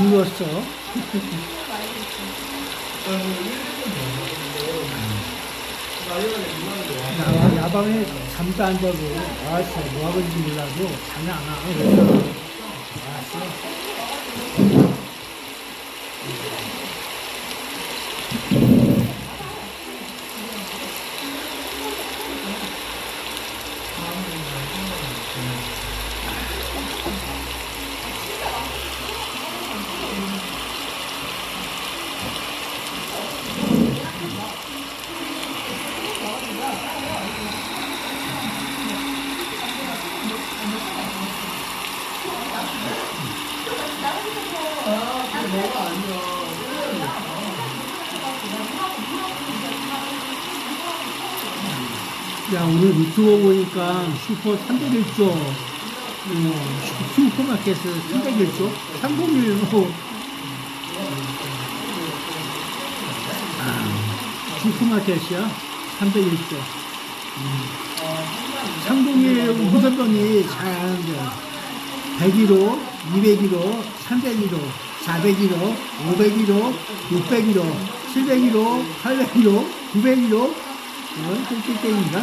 누웠어. 야방에 잠도 안 자고, 알았어. 뭐 하는지 몰라도 잠이 안 와. 그래서, 알았어. 야, 오늘 유튜브 보니까 슈퍼 301조, 슈퍼마켓 301조? 301호, 슈퍼마켓이야? 301조. 상동일 우선동이 잘하는데, 101호, 201호, 301호, 401호, 501호, 601호, 701호, 801호, 901호, 땡땡땡인가?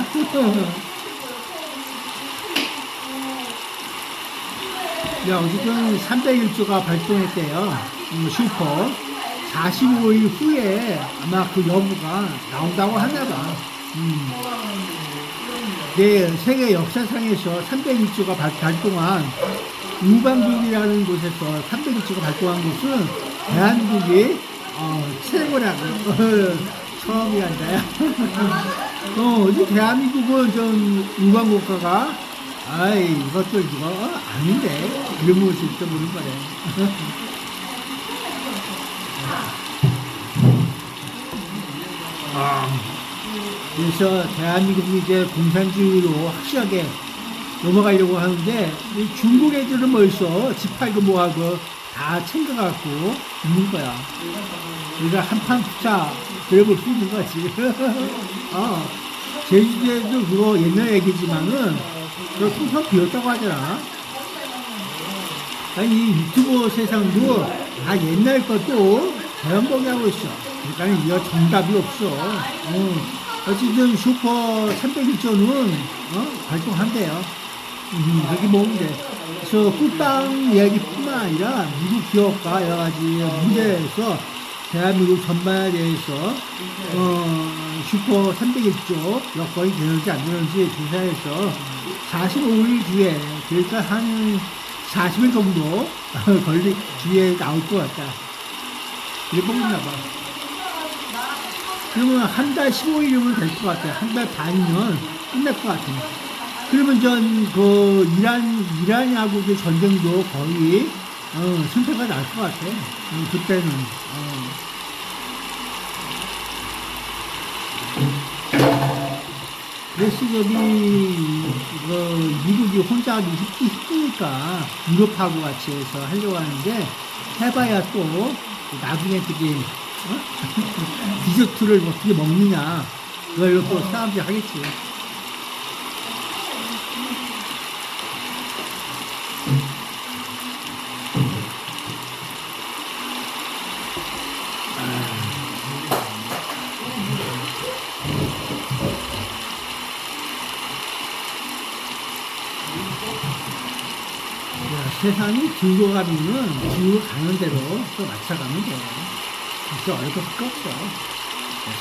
야, 어쨌든 301조가 발동했대요. 슈퍼. 45일 후에 아마 그 여부가 나온다고 하나봐. 네, 세계 역사상에서 301조가 발동한 우방국이라는 곳에서 301조가 발동한 곳은 대한민국이 최고라고. 처음이란다. 어디 대한민국은 좀 우방국가가 아이 이것도 이거 아닌데 이런 모습이 또 모르는 거래. 그래서 대한민국이 이제 공산주의로 확실하게 넘어가려고 하는데 중국 애들은 벌써 G8고 뭐하고 다 챙겨갖고 있는 거야. 우리가 한판 푸차 들어볼 수 있는 거지. 제주도에도 그거 옛날 얘기지만은 그거 풍선 비었다고 하잖아. 아니 이 유튜브 세상도 다 옛날 것도 재현보기하고 있어. 그러니까 이거 정답이 없어. 어쨌든 슈퍼 301조는 발동한대요. 그렇게 보면 돼. 그래서 꿀빵 이야기뿐만 아니라 미국 기업과 여러 가지 문제에서 대한민국 전반에 대해서 슈퍼 301조 여건이 되는지 안 되는지 조사해서 45일 뒤에 그러니까 한 40일 정도 뒤에 나올 것 같다. 이렇게 보이나 봐. 그러면 한 달 15일이면 될 것 같아요. 한 달 반이면 끝날 것 같아요. 그러면 이란하고 그 전쟁도 거의, 승패가 날 것 같아. 그때는. 그래서 미국이 혼자 하기 힘드니까 유럽하고 같이 해서 하려고 하는데, 해봐야 또, 나중에 디저트를 어떻게 먹느냐, 그걸로 또 사람들이 하겠지. 세상이 기울고 가는 대로 또 맞춰가면 돼요. 그래서 어려울 거 없어.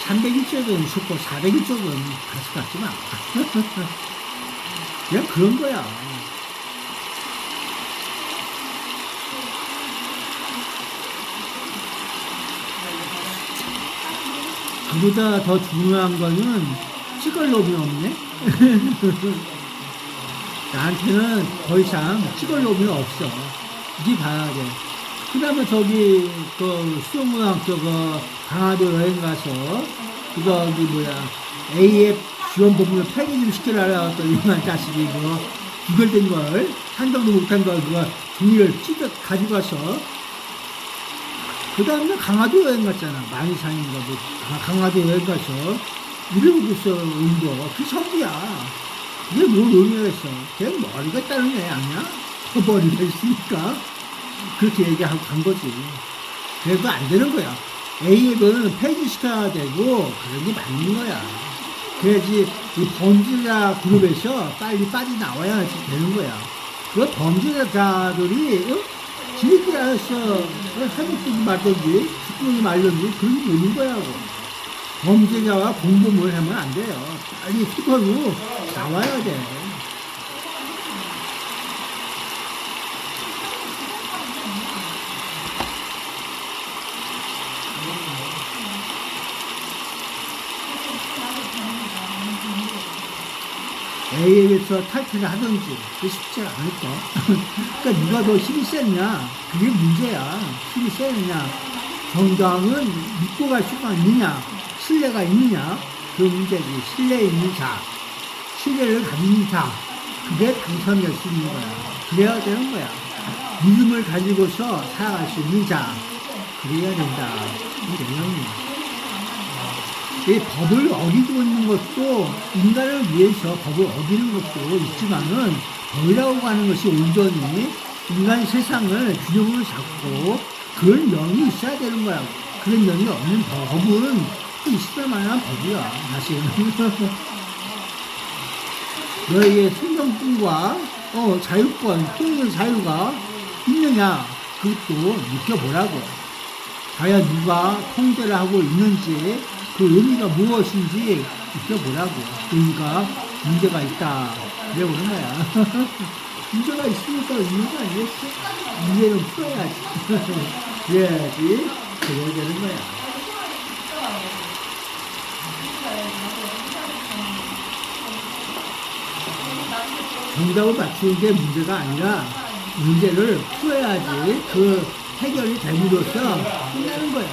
300일째든 쉽고 400일째든 같이 갔지 마. 그냥 그런 거야. 그보다 더 중요한 거는 찍을 놈이 없네? 나한테는 더 이상 찍을 놈이 없어. 이제 봐야 돼. 그 다음에 수영무당 강화도 여행 가서, AF 지원법을 폐기 좀 시키라고 했더니, 이만 자식이 구별된 걸, 한정도 못한 걸, 종이를 가지고 가서, 그 다음에 강화도 여행 갔잖아. 만이상인가 강화도 여행 가서, 이러고 있어, 운도. 그게 전부야. 이게 뭘 의미가 있어? 걔는 머리가 있다는 애 아니야? 머리가 있으니까. 그렇게 얘기하고 간 거지. 그래도 안 되는 거야. A앱은 폐지시켜야 되고, 그런 게 맞는 거야. 그래야지, 이 범죄자 그룹에서 빨리 빠져나와야 되는 거야. 그 범죄자들이, 지들끼리 알아서, 해먹든지 말든지, 죽든지 말든지, 그런 게 되는 거야. 범죄자와 공범을 하면 안 돼요. 빨리 수사로 나와야 돼. A에서 탈퇴를 하든지, 그게 쉽지가 않을까? 그러니까 누가 더 힘이 세냐? 그게 문제야. 힘이 세느냐? 정당은 믿고 갈 수가 있느냐? 신뢰가 있느냐? 그 문제지. 신뢰 있는 자, 신뢰를 가진 자, 그게 당선될 수 있는 거야. 그래야 되는 거야. 믿음을 가지고서 살아갈 수 있는 자, 그래야 된다. 이 내용이야. 이 법을 어기고 있는 것도, 인간을 위해서 법을 어기는 것도 있지만은, 법이라고 하는 것이 온전히 인간 세상을 균형을 잡고 그런 면이 있어야 되는 거야. 그런 면이 없는 법은 있을 만한 법이야, 사실은. 너에게 생존권과 자유권, 표현의 자유가 있느냐, 그것도 느껴보라고. 과연 누가 통제를 하고 있는지, 그 의미가 무엇인지 느껴보라고. 의미가 문제가 있다. 그래 보는 거야. 문제가 있으니까 의미가 아니겠어? 문제는 풀어야지. 그래야지, 그래야 되는 거야. 정답을 맞추는 게 문제가 아니라 문제를 풀어야지 그 해결이 됨으로써 끝나는 거야.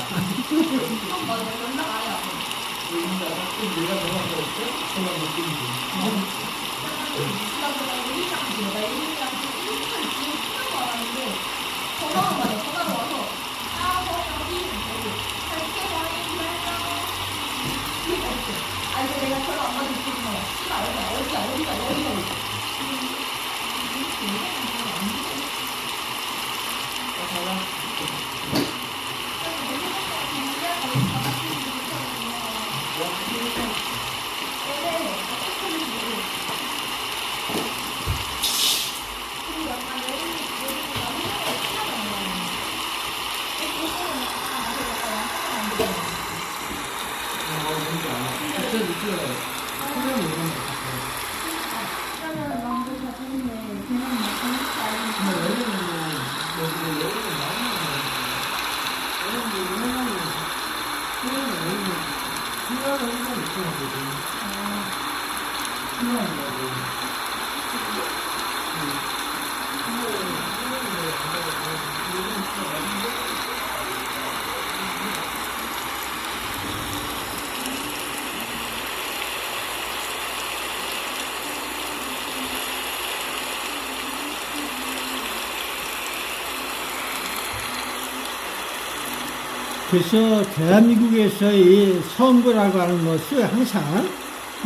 그래서 대한민국에서의 선거라고 하는 것은 항상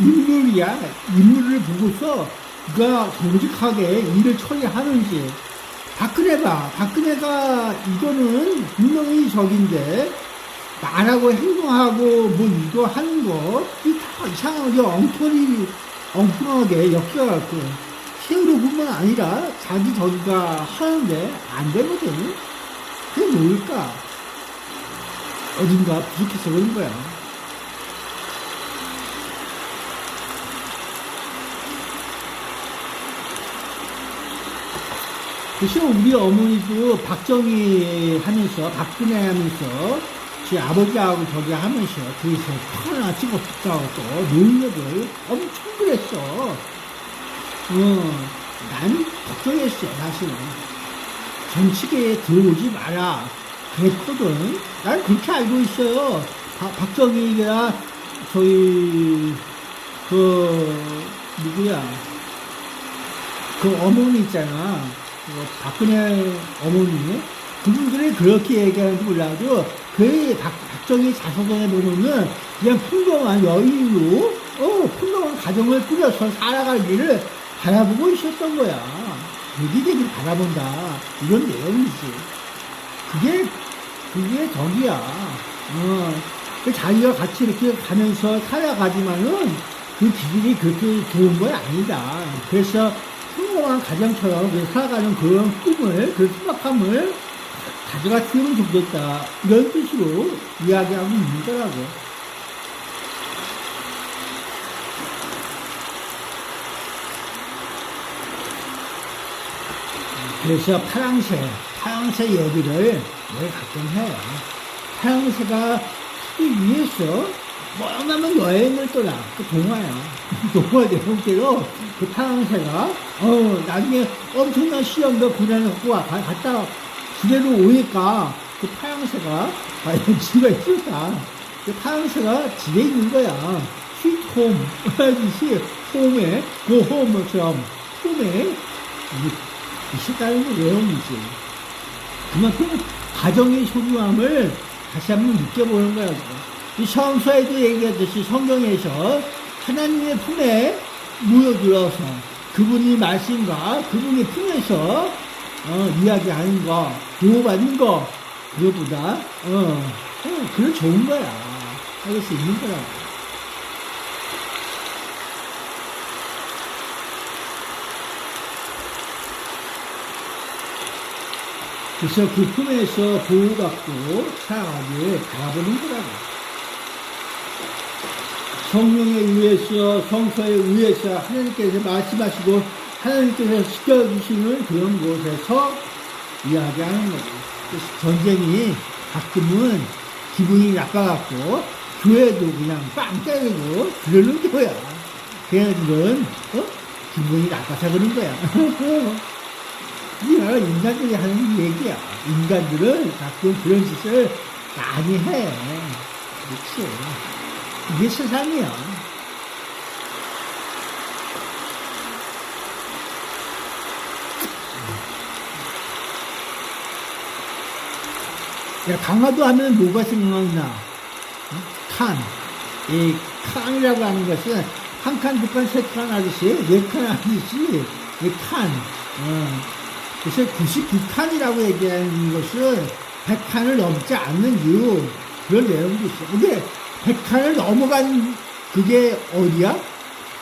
인물이야. 인물을 보고서 그가 정직하게 일을 처리하는지. 박근혜 봐. 박근혜가 이거는 분명히 적인데 말하고 행동하고 뭐 이거 하는 거 이 다 이상하게 엉뚱하게 엮여갖고 세월호뿐만 아니라 자기 저기가 하는데 안 되거든. 그게 뭘까? 어딘가 부족해서 그런 거야. 그래서 우리 어머니도 박정희 하면서, 박근혜 하면서, 제 아버지하고 저기 하면서, 그래서 하나 찍어붙다고 또, 노력을 엄청 그랬어. 난 걱정했어, 사실은. 정치계에 들어오지 마라. 그랬거든. 난 그렇게 알고 있어요. 박정희가 저희 누구야 그 어머니 있잖아. 박근혜 어머니 그분들이 그렇게 얘기하는지 몰라도 그 박정희 자서전에 보면은 그냥 평범한 여인으로 평범한 가정을 꾸려서 살아갈 일을 바라보고 있었던 거야. 여기저기 바라본다 이런 내용이지. 그게 덕이야. 자기가 같이 이렇게 가면서 살아가지만은 그 기질이 그렇게 좋은 건 아니다. 그래서 평범한 가정처럼 살아가는 그런 꿈을, 그 소박함을 가져갔으면 좋겠다. 이런 뜻으로 이야기하고 있는 거라고. 그래서 파랑새 얘기를 왜 가끔 해요. 파랑새가 하기 위해서 뭐냐면 여행을 떠나. 그 동화야. 동화 내용대로 그 파랑새가 나중에 엄청난 시험도 고난하고 갔다 집에로 오니까 그 파랑새가 과연 집에 있을까? 그 파랑새가 집에 있는 거야. 스윗홈 하듯이 홈에 고홈처럼 홈에 있었다는 내용이지. 그만큼 가정의 소중함을 다시 한번 느껴보는 거야. 이 성서에도 얘기하듯이 성경에서 하나님의 품에 모여들어서 그분이 말씀과 그분의 품에서 이야기하는 거, 보호받는 거, 그것보다 그건 좋은 거야. 할 수 있는 거야. 그래서 그 품에서 보호받고 살아가길 바라보는 거라고. 성령에 의해서, 성서에 의해서 하나님께서 말씀하시고 하나님께서 시켜주시는 그런 곳에서 이야기하는 거죠. 그래서 전쟁이 가끔은 기분이 나빠갖고 교회도 그냥 빵 때리고 그러는 거야. 걔네들은 기분이 나빠서 그런 거야. 이게 인간들이 하는 얘기야. 인간들은 가끔 그런 짓을 많이 해. 그렇지. 이게 세상이야. 야, 강화도 하면 뭐가 생각나? 칸. 이 칸이라고 하는 것은 한 칸, 두 칸, 세 칸 아저씨, 네 칸 아저씨, 이 칸. 그래서 99칸이라고 얘기하는 것은 100칸을 넘지 않는 이유, 그런 내용도 있어. 근데 100칸을 넘어간 그게 어디야?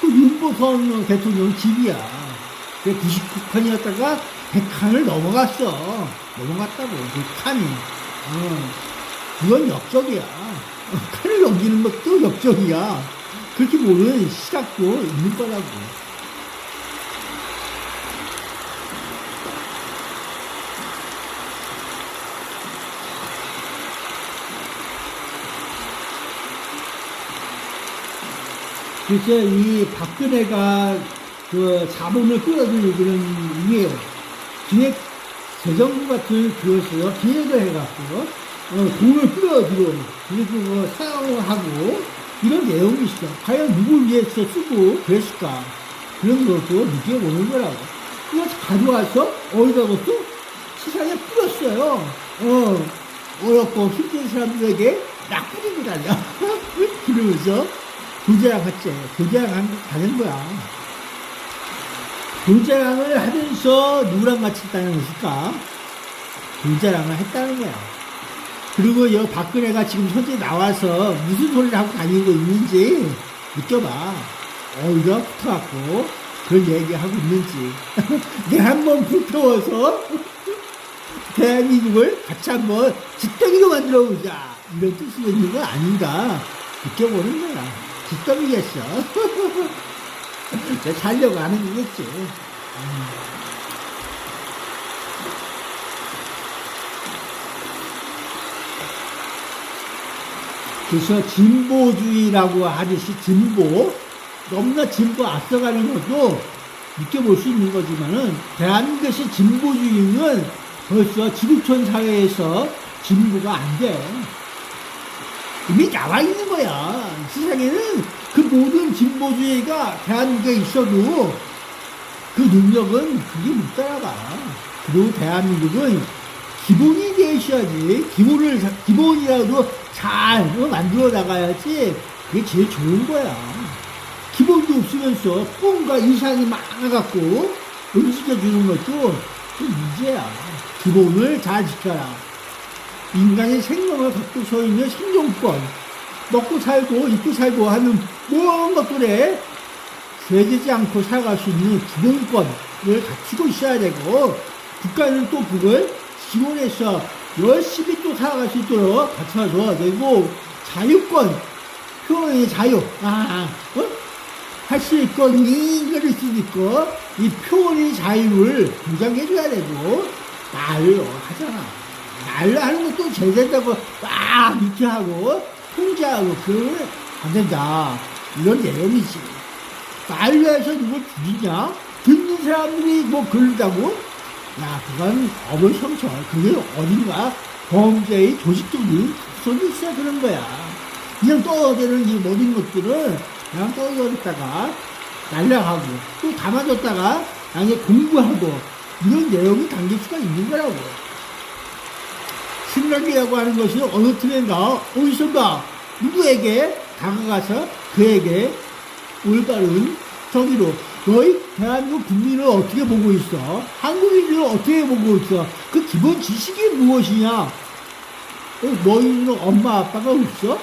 그 윤보선 대통령 집이야. 99칸이었다가 100칸을 넘어갔어. 넘어갔다고, 그 칸이. 그건 역적이야. 칸을 넘기는 것도 역적이야. 그렇게 보는 시각도 있는 거라고. 글쎄, 이 박근혜가 그 자본을 끌어들이기는 이게 기획, 재정부 같은 그것을 기획을 해갖고, 돈을 끌어들여, 그리고 뭐 사용하고, 이런 내용이 있어. 과연 누굴 위해서 쓰고 그랬을까? 그런 것도 느껴보는 거라고. 그거 가져와서 어디다가 또 세상에 뿌렸어요. 어렵고 힘든 사람들에게 막 뿌리고 다녀. 그러면서 부자랑했지. 부자랑하는 거야. 부자랑을 하면서 누구랑 같이 있다는 것일까? 부자랑을 했다는 거야. 그리고 여 박근혜가 지금 현재 나와서 무슨 소리를 하고 다니고 있는지 느껴봐. 어디가 붙어갖고 그런 얘기하고 있는지. 내가 한번 불태워서 대한민국을 같이 한번 짓덩이로 만들어보자. 이런 뜻이 있는 거 아닌가 느껴보는 거야. 짓덩이겠어. 내가 살려고 하는 거겠지. 그래서 진보주의라고 하듯이 너무나 진보 앞서가는 것도 느껴볼 수 있는 거지만은, 대한민국의 진보주의는 벌써 지구촌 사회에서 진보가 안 돼. 이미 나와 있는 거야. 세상에는 그 모든 진보주의가 대한민국에 있어도 그 능력은 그게 못 따라가. 그리고 대한민국은 기본이 되어 있어야지. 기본이라도 잘 만들어 나가야지. 그게 제일 좋은 거야. 기본도 없으면서 뭔가 이상이 많아갖고 움직여주는 것도 좀 문제야. 기본을 잘 지켜라. 인간의 생명을 갖고 서 있는 생존권, 먹고 살고 입고 살고 하는 모든 것들에 죄지지 않고 살아갈 수 있는 기본권을 갖추고 있어야 되고, 국가는 또 그걸 지원해서 열심히 또 살아갈 수 있도록 갖춰줘야 되고, 자유권, 표현의 자유, 할 수 있고, 그럴 수도 있고, 이 표현의 자유를 보장해줘야 되고, 말로 하잖아. 말로 하는 것도 제대로 막 이렇게 하고, 통제하고, 그러면 안 된다. 이런 내용이지. 말로 해서 누굴 죽이냐? 듣는 사람들이 뭐 그러다고? 야, 그건 어불성설. 그게 어딘가 범죄의 조직적인 속에 있어야 그런 거야. 그냥 떠드는 이 모든 것들은 그냥 떠들었다가 날라가고, 또 담아뒀다가 나중에 공부하고, 이런 내용이 담길 수가 있는 거라고. 생각이라고 하는 것이 어느 틈인가, 어디선가, 누구에게 다가가서 그에게 올바른 정의로, 너희 대한민국 국민을 어떻게 보고 있어? 한국인들을 어떻게 보고 있어? 그 기본 지식이 무엇이냐? 너희는 엄마 아빠가 없어?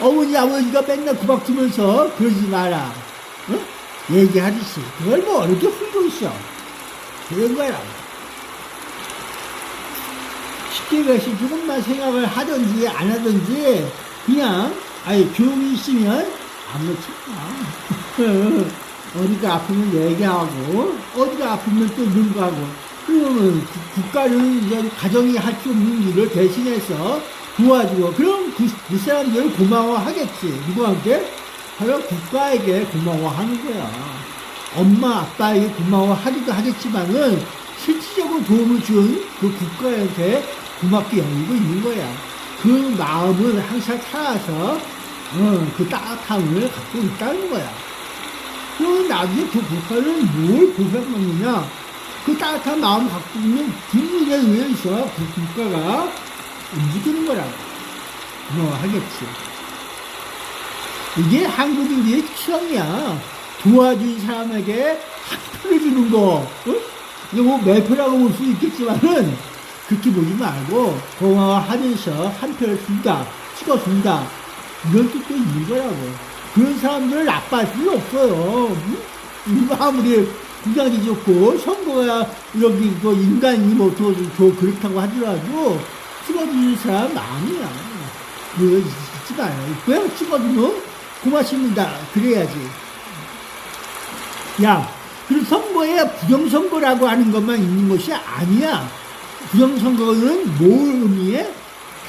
어머니 아버지가 맨날 구박주면서 그러지 마라. 얘기하듯이. 그걸 뭐 어렵게 풀고 있어. 그런 거야. 쉽게 것이 조금만 생각을 하든지 안 하든지 그냥 조용히 있으면 아무렇지 않아. 어디가 아프면 얘기하고, 어디가 아프면 또 눈가고. 그러면 국가는 이제 가정이 할 수 없는 일을 대신해서 도와주고, 그럼 그 사람들 고마워하겠지. 누구한테? 바로 국가에게 고마워하는 거야. 엄마, 아빠에게 고마워하기도 하겠지만은, 실질적으로 도움을 준 그 국가한테 고맙게 여기고 있는 거야. 그 마음을 항상 살아서, 그 따뜻함을 갖고 있다는 거야. 그럼 나중에 그 국가는 뭘 보상받느냐? 그 따뜻한 마음 갖고 있는 국민에 의해서 그 국가가 움직이는 거라고. 하겠지. 이게 한국인들의 취향이야. 도와준 사람에게 한 표를 주는 거. 이거 뭐 매표라고 볼 수 있겠지만은, 그렇게 보지 말고, 고마워하면서 한 표를 준다, 찍어준다. 이런 뜻도 있는 거라고. 그런 사람들을 나빠할 필요 없어요. 아무리 국장이 좋고, 선거야, 이렇게, 인간이 뭐, 그렇다고 하더라도, 찍어주는 사람 아니야. 그거 잊지 마요. 그냥 찍어주면 고맙습니다. 그래야지. 야, 그 선거에 부정선거라고 하는 것만 있는 것이 아니야. 부정선거는 뭘 의미해?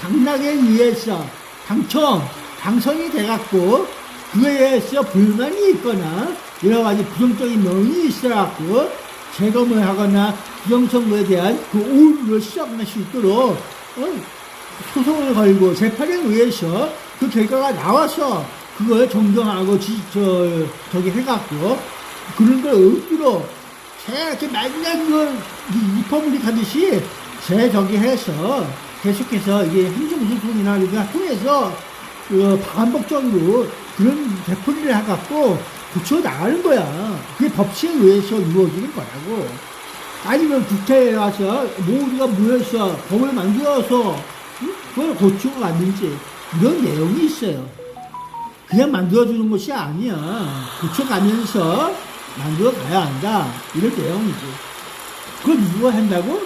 당락에 의해서 당선이 돼갖고, 그에 대해서 불만이 있거나 여러 가지 부정적인 면이 있어갖고 재검을 하거나 부정선거에 대한 그 오류를 시작할 수 있도록 소송을 걸고 재판에 의해서 그 결과가 나와서 그걸 정정하고 저기 해갖고 그런 걸 억지로 이렇게 맨날 리퍼블릭 하듯이 저기 해서 계속해서 이게 행정소송이나 이런 걸 통해서 반복적으로 그런 되풀이를 해갖고 고쳐 나가는 거야. 그게 법치에 의해서 이루어지는 거라고. 아니면 국회에 와서 모두가 모여서 법을 만들어서 그걸 고치고 갔는지 이런 내용이 있어요. 그냥 만들어주는 것이 아니야. 고쳐가면서 만들어가야 한다. 이런 내용이지. 그걸 누가 한다고?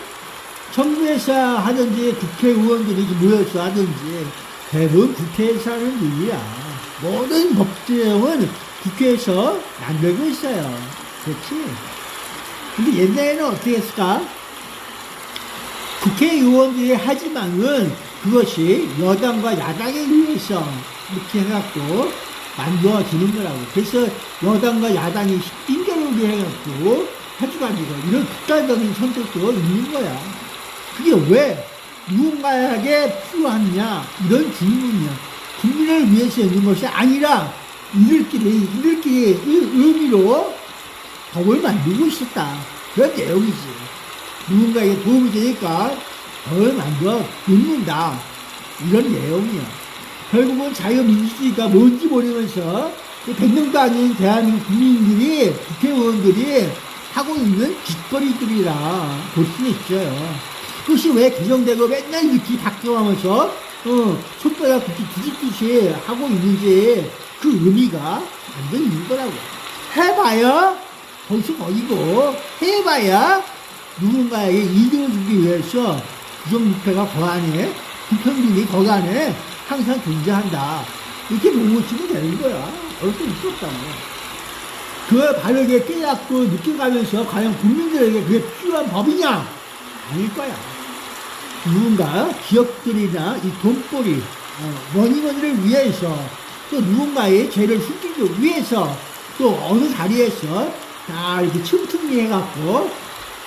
정부에서 하든지 국회의원들이 모여서 하든지 대부분 국회에서 하는 일이야. 모든 법제형은 국회에서 만들고 있어요. 그렇지? 근데 옛날에는 어떻게 했을까? 국회의원들이 하지만은 그것이 여당과 야당에 의해서 이렇게 해갖고 만들어지는 거라고. 그래서 여당과 야당이 인정을 해갖고 해주가지고 이런 극단적인 선택도 있는 거야. 그게 왜 누군가에게 필요하느냐 이런 질문이야. 국민을 위해서 있는 것이 아니라 이들끼리 의미로 법을 만들고 있었다. 그런 내용이지. 누군가에게 도움이 되니까 법을 만들어 놓는다. 이런 내용이야. 결국은 자유민주주의가 뭔지 모르면서 100명도 아닌 대한민국 국민들이, 국회의원들이 하고 있는 짓거리들이라 볼 수는 있어요. 그것이 왜 개정되고 맨날 이렇게 바뀌어가면서 손바닥 굽기 뒤집듯이 하고 있는지 그 의미가 완전히 있는 거라고. 해봐야 벌써 거기고, 해봐야 누군가에게 이득을 주기 위해서 부정부패가 거안에, 불평등이 거안에 항상 존재한다. 이렇게 보고치면 되는 거야. 어쩔 수 없다고. 그걸 바르게 깨닫고 느껴가면서 과연 국민들에게 그게 필요한 법이냐? 아닐 거야. 누군가 기업들이나 이 돈벌이, 머니머니를 위해서 또 누군가의 죄를 숨기기 위해서 또 어느 자리에서 다 이렇게 틈틈이 해갖고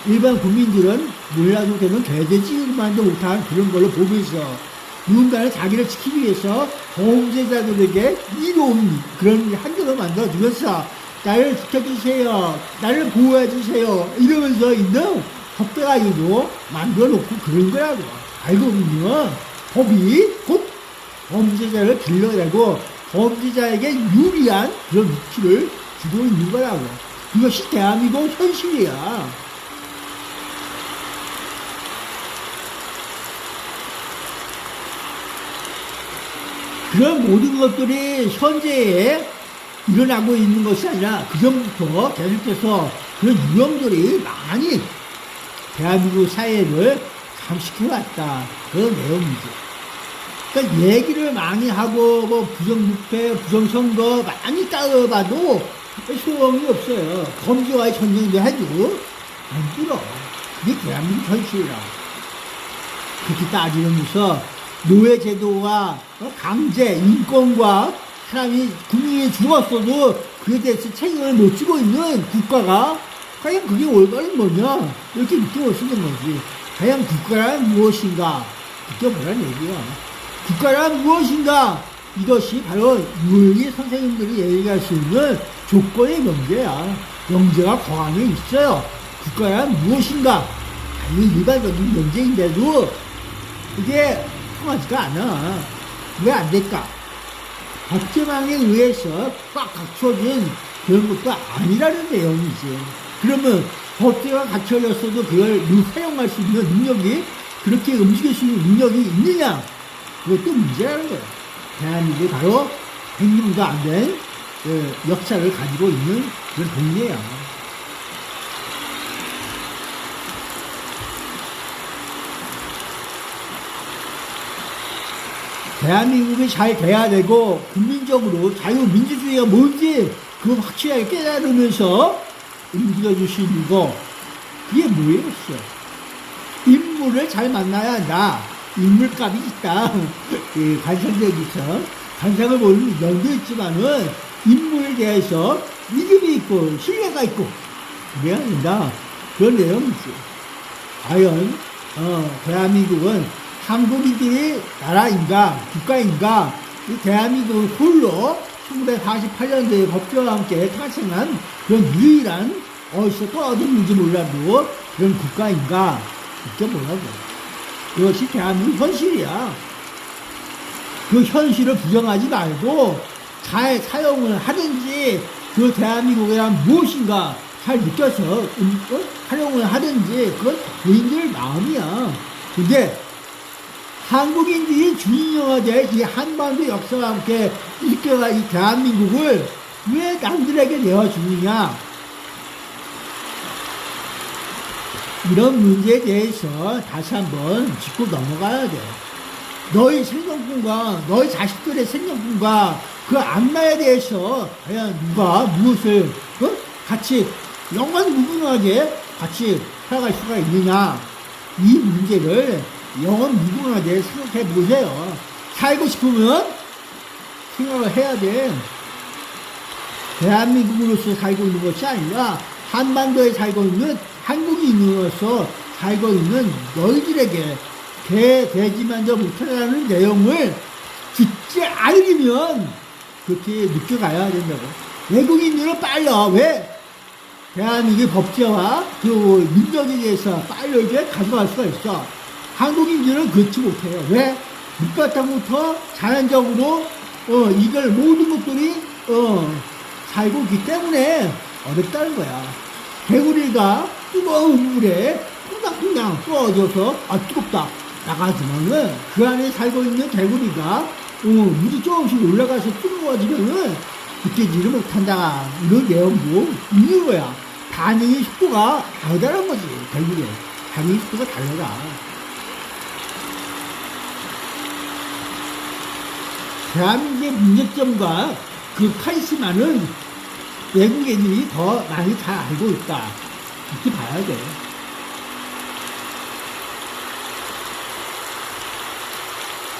일반 국민들은 몰라도 되는 개돼지만도 못한 그런 걸로 보면서 누군가는 자기를 지키기 위해서 범죄자들에게 이로운 그런 환경을 만들어주면서 나를 지켜주세요, 나를 보호해주세요 이러면서 있는 법대가지고 만들어놓고 그런 거라고. 알고 보면 법이 곧 범죄자를 길러내고 범죄자에게 유리한 그런 위치를 주고 있는 거라고. 이것이 대한민국 현실이야. 그런 모든 것들이 현재에 일어나고 있는 것이 아니라 그전부터 계속해서 그런 유형들이 많이 대한민국 사회를 감식해왔다. 그런 내용이죠. 그러니까 얘기를 많이 하고 뭐 부정부패, 부정선거 많이 따져봐도 소용이 없어요. 범죄와의 전쟁도 해도 안 들어. 그게 대한민국 현실이라. 그렇게 따지면서 노예제도와 강제, 인권과 사람이, 국민이 죽었어도 그에 대해서 책임을 못 지고 있는 국가가 과연 그게 올바른 거냐? 이렇게 느껴보시는 거지. 과연 국가란 무엇인가? 느껴보라는 얘기야. 국가란 무엇인가? 이것이 바로 윤리 선생님들이 얘기할 수 있는 조건의 명제야. 명제가 거안에 있어요. 국가란 무엇인가? 아니, 일반적인 명제인데도 이게 통하지가 않아. 왜 안 될까? 법제망에 의해서 꽉 갖춰진 그런 것도 아니라는 내용이지. 그러면 법제가 갖춰졌어도 그걸 사용할 수 있는 능력이, 그렇게 움직일 수 있는 능력이 있느냐? 그것도 문제라는 거야. 대한민국이 바로 100년도 안 된 역사를 가지고 있는 그런 동네야. 대한민국이 잘 돼야 되고 국민적으로 자유민주주의가 뭔지 그거 확실하게 깨달으면서 움직여주시는 거, 그게 뭐였어? 인물을 잘 만나야 한다. 인물값이 있다. 관상적이죠. 관상을 보는 면도 있지만은 인물에 대해서 믿음이 있고 신뢰가 있고 그래야 된다. 그런 내용이지. 과연 대한민국은 한국인들의 나라인가 국가인가? 이 대한민국은 홀로 1948년도에 법조와 함께 탄생한 그런 유일한 어디서 또 얻었는지 몰라도 그런 국가인가? 이렇게 뭐라고. 그것이 대한민국 현실이야. 그 현실을 부정하지 말고 잘 사용을 하든지 그 대한민국에 대한 무엇인가 잘 느껴서 활용을 하든지 그건 개인들 마음이야. 근데 한국인들이 주인공화된 이 한반도 역사와 함께 이끌어갈 이 대한민국을 왜 남들에게 내어주느냐? 이런 문제에 대해서 다시 한번 짚고 넘어가야 돼. 너희 생존권과 너희 자식들의 생존권과 그 앞날에 대해서 과연 누가 무엇을 같이 영원 무궁하게 같이 살아갈 수가 있느냐? 이 문제를 영원 무궁하게 생각해 보세요. 살고 싶으면 생각을 해야 돼. 대한민국으로서 살고 있는 것이 아니라 한반도에 살고 있는 한국인으로서 살고 있는 너희들에게 대지만저 못하라는 내용을 듣지 않으면 그렇게 느껴가야 된다고. 외국인들은 빨라. 왜? 대한민국의 법제와 그 민족에 대해서 빨리 이제 가져갈 수가 있어. 한국인들은 그렇지 못해요. 왜? 밑바탕부터 자연적으로 이걸 모든 것들이 살고 있기 때문에 어렵다는 거야. 개구리가 뜨거운 물에 퐁당퐁당 떠져서 뜨겁다 나가지만은 그 안에 살고 있는 개구리가 물이 조금씩 올라가서 뜨거워지면은 느끼지를 못한다. 이런 내용도 있는 거야. 반응의 속도가 다르다는 거지. 개구리 반응의 속도가 달라. 대한민국의 문제점과 그 카리스마는 외국 애들이 더 많이 잘 알고 있다. 이렇게 봐야 돼.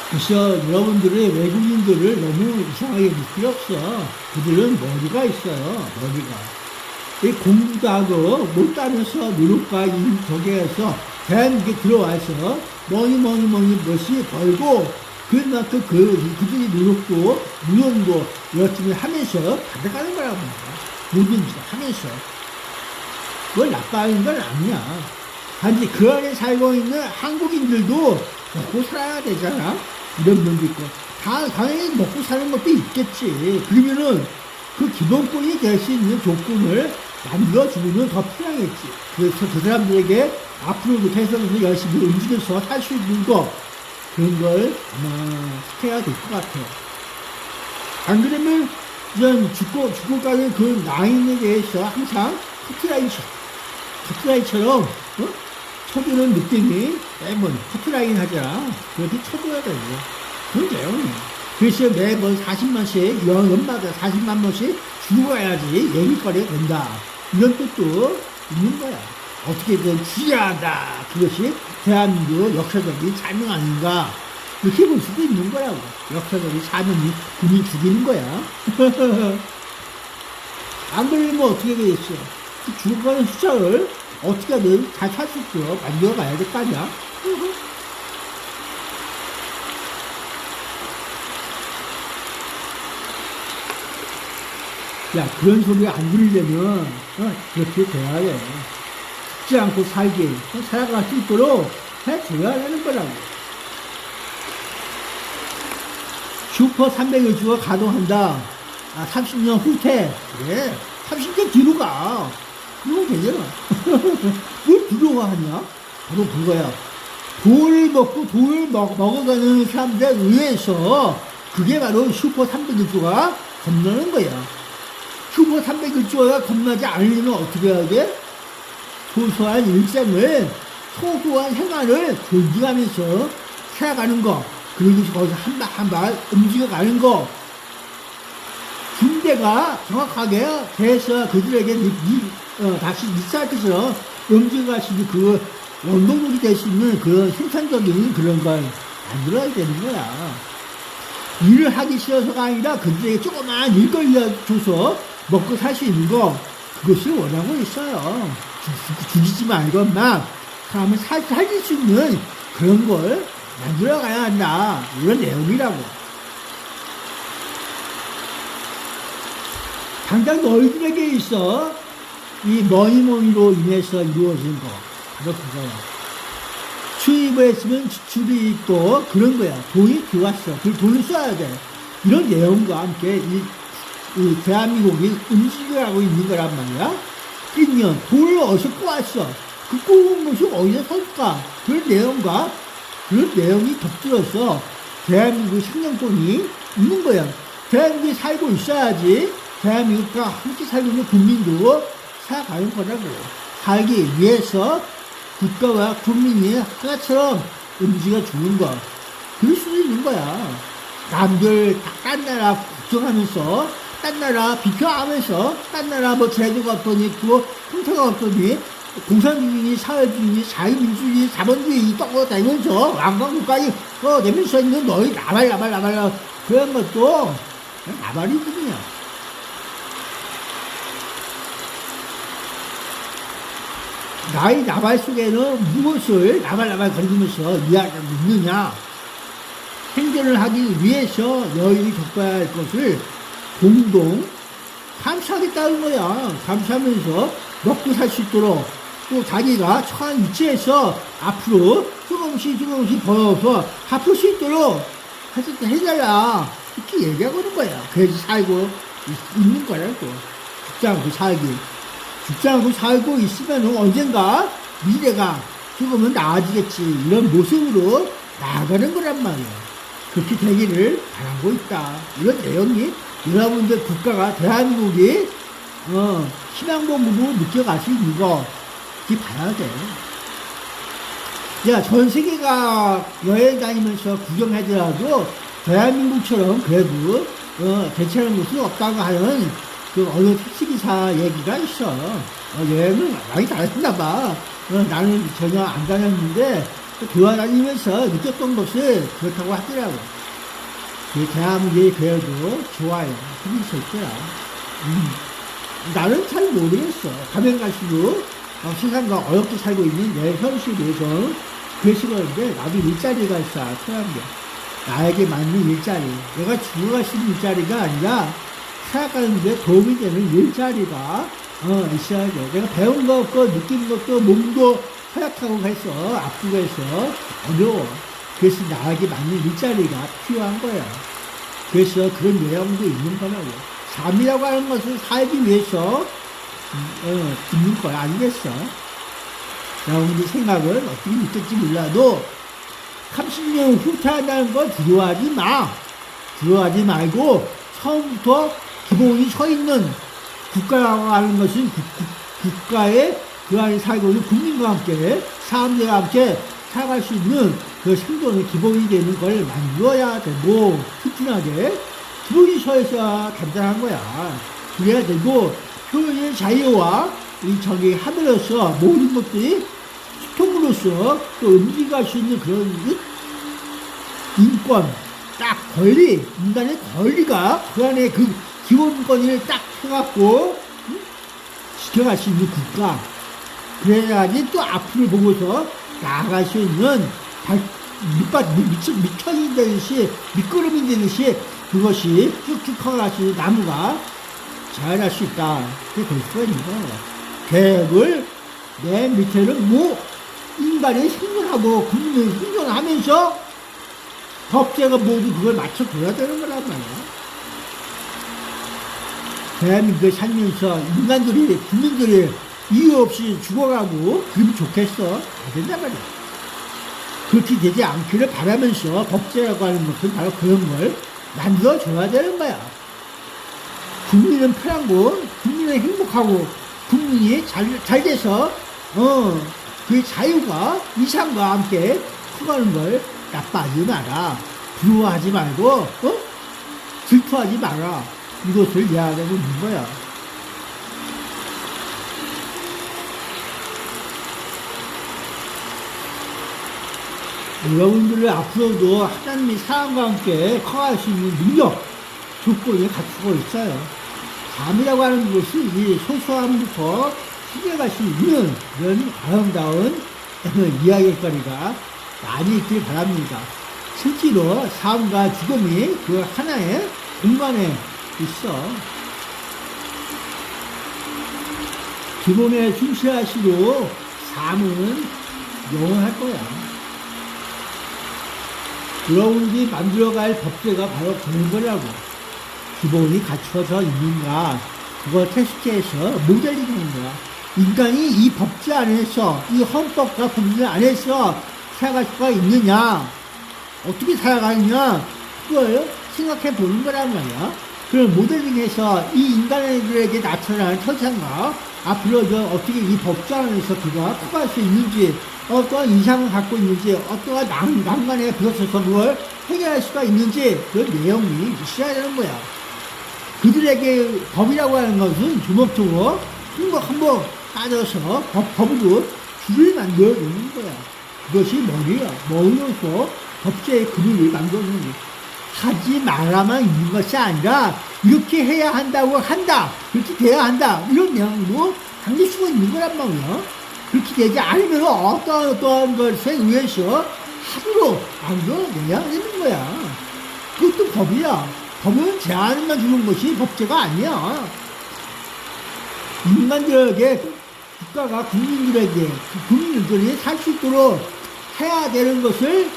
그래서 여러분들의 외국인들을 너무 이상하게 볼 필요 없어. 그들은 머리가 있어요. 머리가. 공부도 하고 못하면서 노력과 저기에서 대한민국에 들어와서 뭐시 벌고 그만큼 그들이 노력도 무용도 열심히 하면서 받아가는 거라고 합니다. 뭐든지 하면서. 그걸 나빠하는 건 아니야. 단지 그 안에 살고 있는 한국인들도 먹고 살아야 되잖아. 이런 면도 있고. 당연히 먹고 사는 것도 있겠지. 그러면은 그 기본권이 될 수 있는 조건을 만들어주면 더 필요하겠지. 그래서 그 사람들에게 앞으로도 계속해서 열심히 움직여서 살 수 있는 거, 그런 걸 아마 시켜야 될 것 같아요. 안 그러면 이런 죽고가는 그 라인에 대해서 항상 커트라인처럼 쳐주는 느낌이 매번 커트라인 하자. 그렇게 쳐줘야 되고. 그런 내용이에요. 그래서 매번 40만씩, 연마다 40만 번씩 죽어야지 얘기거리가 된다. 이런 뜻도 있는 거야. 어떻게든 죽여야 한다. 그것이 대한민국 역사적인 사명 아닌가. 이렇게 볼 수도 있는 거라고. 역사적인 사명이 군이 죽이는 거야. 안 그러면 어떻게 되겠어? 죽어가는 숫자를 어떻게든 잘 살 수 있도록 만들어가야 될 거 아니야? 야, 그런 소리 안 들으려면, 그렇게 돼야 돼. 죽지 않고 살기, 살아갈 수 있도록 해줘야 되는 거라고. 슈퍼 300일주가 가동한다. 30년 후퇴. 그래. 30년 뒤로 가. 그러면 되잖아. 뭘 뒤로 하냐? 바로 그거야. 돈을 먹어가는 사람들에 의해서 그게 바로 슈퍼 300일주가 겁나는 거야. 슈퍼 300일주가 겁나지 않으려면 어떻게 해야 돼? 소소한 일생을, 소소한 생활을 존중하면서 살아가는 거. 그러면서 거기서 한 발 한 발 움직여가는 거. 군대가 정확하게 돼서 그들에게 다시 리사이트처럼 움직여갈 수 있는 그 원동력이 될 수 있는 그런 생산적인 그런 걸 만들어야 되는 거야. 일을 하기 싫어서가 아니라 그들에게 조그만 일 걸려줘서 먹고 살 수 있는 거, 그것을 원하고 있어요. 죽이지 말고 막 사람을 살릴 수 있는 그런 걸 만들어 가야 한다. 이런 내용이라고. 당장 너희들에게 있어 이 머니머니로 인해서 이루어진 거, 바로 그거야. 수입을 했으면 지출이 있고 그런 거야. 돈이 들어왔어. 그 돈을 써야 돼. 이런 내용과 함께 이 대한민국이 움직여가고 있는 거란 말이야. 1년 돈을 어디서 꼬았어. 그 꼬은 것이 어디서 섰을까? 그런 내용과 그런 내용이 겹들어서 대한민국 생명권이 있는 거야. 대한민국이 살고 있어야지 대한민국과 함께 살고 있는 국민도 살아가는 거라고. 살기 위해서 국가와 국민이 하나처럼 움직여주는 거. 그럴 수도 있는 거야. 남들 딴 나라 걱정하면서, 딴 나라 비평하면서, 딴 나라 뭐 제도가 어떠니, 그거 형태가 어떠니, 공산주의, 사회주의, 자유민주주의, 자본주의 떠다니면서 왕방국가에 내면서 있는 너희 나발 그런 것도 그냥 나발이지 그냥. 나의 나발 속에는 무엇을 나발나발 거리면서 이야기하고 있느냐. 생존을 하기 위해서 너희들이 겪어야 할 것을 공동 감수하겠다는 거야. 감수하면서 먹고 살 수 있도록 또 자기가 처한 위치에서 앞으로 조금씩 벌어서 갚을 수 있도록 해달라. 이렇게 얘기하고 있는 거야. 그래서 살고 있는 거라고. 죽지 않고 살기. 죽지 않고 살고 있으면 언젠가 미래가 조금은 나아지겠지. 이런 모습으로 나아가는 거란 말이야. 그렇게 되기를 바라고 있다. 이런 내용이 여러분들 국가가 대한민국이 희망봉으로 느껴갈 수 있는 거 이렇게 봐야 돼. 야, 전 세계가 여행 다니면서 구경하더라도 대한민국처럼 그래도 괜찮은 곳이 없다고 하는 그 어느 택시기사 얘기가 있어. 여행을 많이 다녔나 봐. 나는 전혀 안 다녔는데 돌아다니면서 느꼈던 것이 그렇다고 하더라고. 그 대한민국이 그래도 좋아요. 힘이 있을 거야. 나는 잘 모르겠어. 가면 갈수록 세상과 어렵게 살고 있는 내 현실에서 그랬었는데 나도 일자리가 있어. 편한 게. 나에게 맞는 일자리. 내가 죽어갈 수 있는 일자리가 아니라 살아가는 데 도움이 되는 일자리가 있어야 돼. 내가 배운 거 없고 느낀 것도 몸도 허약하고 해서 아프고 해서 어려워. 그래서 나에게 맞는 일자리가 필요한 거야. 그래서 그런 내용도 있는 거라고. 삶이라고 하는 것을 살기 위해서 듣는 거야. 아니겠어? 여러분들 생각은 어떻게 느낄지 몰라도 30년 후퇴한다는 걸 두려워하지 마. 두려워하지 말고 처음부터 기본이 서 있는 국가라고 하는 것은 국가의 그 안에 살고 있는 국민과 함께 사람들과 함께 살아갈 수 있는 그 생존의 기본이 되는 걸 만들어야 되고 튼튼하게 기본이 서 있어야 간단한 거야. 그래야 되고 표현의 자유와 이 저기 하늘로서 모든 것들이 소통으로서 또 움직일 수 있는 그런 인권, 딱 권리, 인간의 권리가 그 안에 그 기본권을 딱 해갖고 지켜갈 수 있는 국가. 그래야지 또 앞을 보고서 나아갈 수 있는 밑천이 되듯이 밑거름이 되듯이 그것이 쭉쭉 커갈 수 있는 나무가 자랄 수 있다. 그게 될 수가 있는 거예요. 계획을 내 밑에는 인간이 생존하고 국민이 생존하면서 법제가 모두 그걸 맞춰줘야 되는 거란 말이야. 대한민국에 살면서 국민들이 이유 없이 죽어가고 그러면 좋겠어? 안 된단 말이야. 그렇게 되지 않기를 바라면서 법제라고 하는 것은 바로 그런 걸 만들어줘야 되는 거야. 국민은 편하고, 국민은 행복하고, 국민이 잘 돼서, 그 자유가 이상과 함께 커가는 걸 나빠하지 마라. 부러워하지 말고, 질투하지 마라. 이것을 이야기하고 있는 거야. 여러분들이 앞으로도 하나님의 사랑과 함께 커갈 수 있는 능력, 조건을 갖추고 있어요. 삶이라고 하는 것이 이 소소함부터 시대갈 수 있는 이런 아름다운 이야기거리가 많이 있길 바랍니다. 실제로 삶과 죽음이 그 하나의 공간에 있어. 기본에 충실하시고 삶은 영원할 거야. 여러분들이 만들어갈 법제가 바로 그런 거라고. 기본이 갖춰져 있는가, 그걸 테스트해서 모델링하는 거야. 인간이 이 법제 안에서, 이 헌법과 법률 안에서 살아갈 수가 있느냐, 어떻게 살아가느냐, 그걸 생각해 보는 거란 말이야. 그걸 모델링해서 이 인간들에게 나타나는 현상과 앞으로 어떻게 이 법제 안에서 그가 커갈 수 있는지, 어떠한 이상을 갖고 있는지, 어떠한 난간에 부딪혀서 그걸 해결할 수가 있는지, 그런 내용이 있어야 되는 거야. 그들에게 법이라고 하는 것은 조목조목 한번 따져서 법으로 줄을 만들어 놓는 거야. 그것이 머리야. 머리로서 법제의 그림을 만들어 놓는 거야. 하지 말아만 있는 것이 아니라 이렇게 해야 한다고 한다. 그렇게 돼야 한다. 이런 내용으로 담길 수가 있는 거란 말이야. 그렇게 되지 않으면 어떠한 것에 의해서 하루로 만들어내야 되는 거야. 그것도 법이야. 법은 제한만 주는 것이 법제가 아니야. 인간들에게, 국가가 국민들에게, 국민들이 살 수 있도록 해야 되는 것을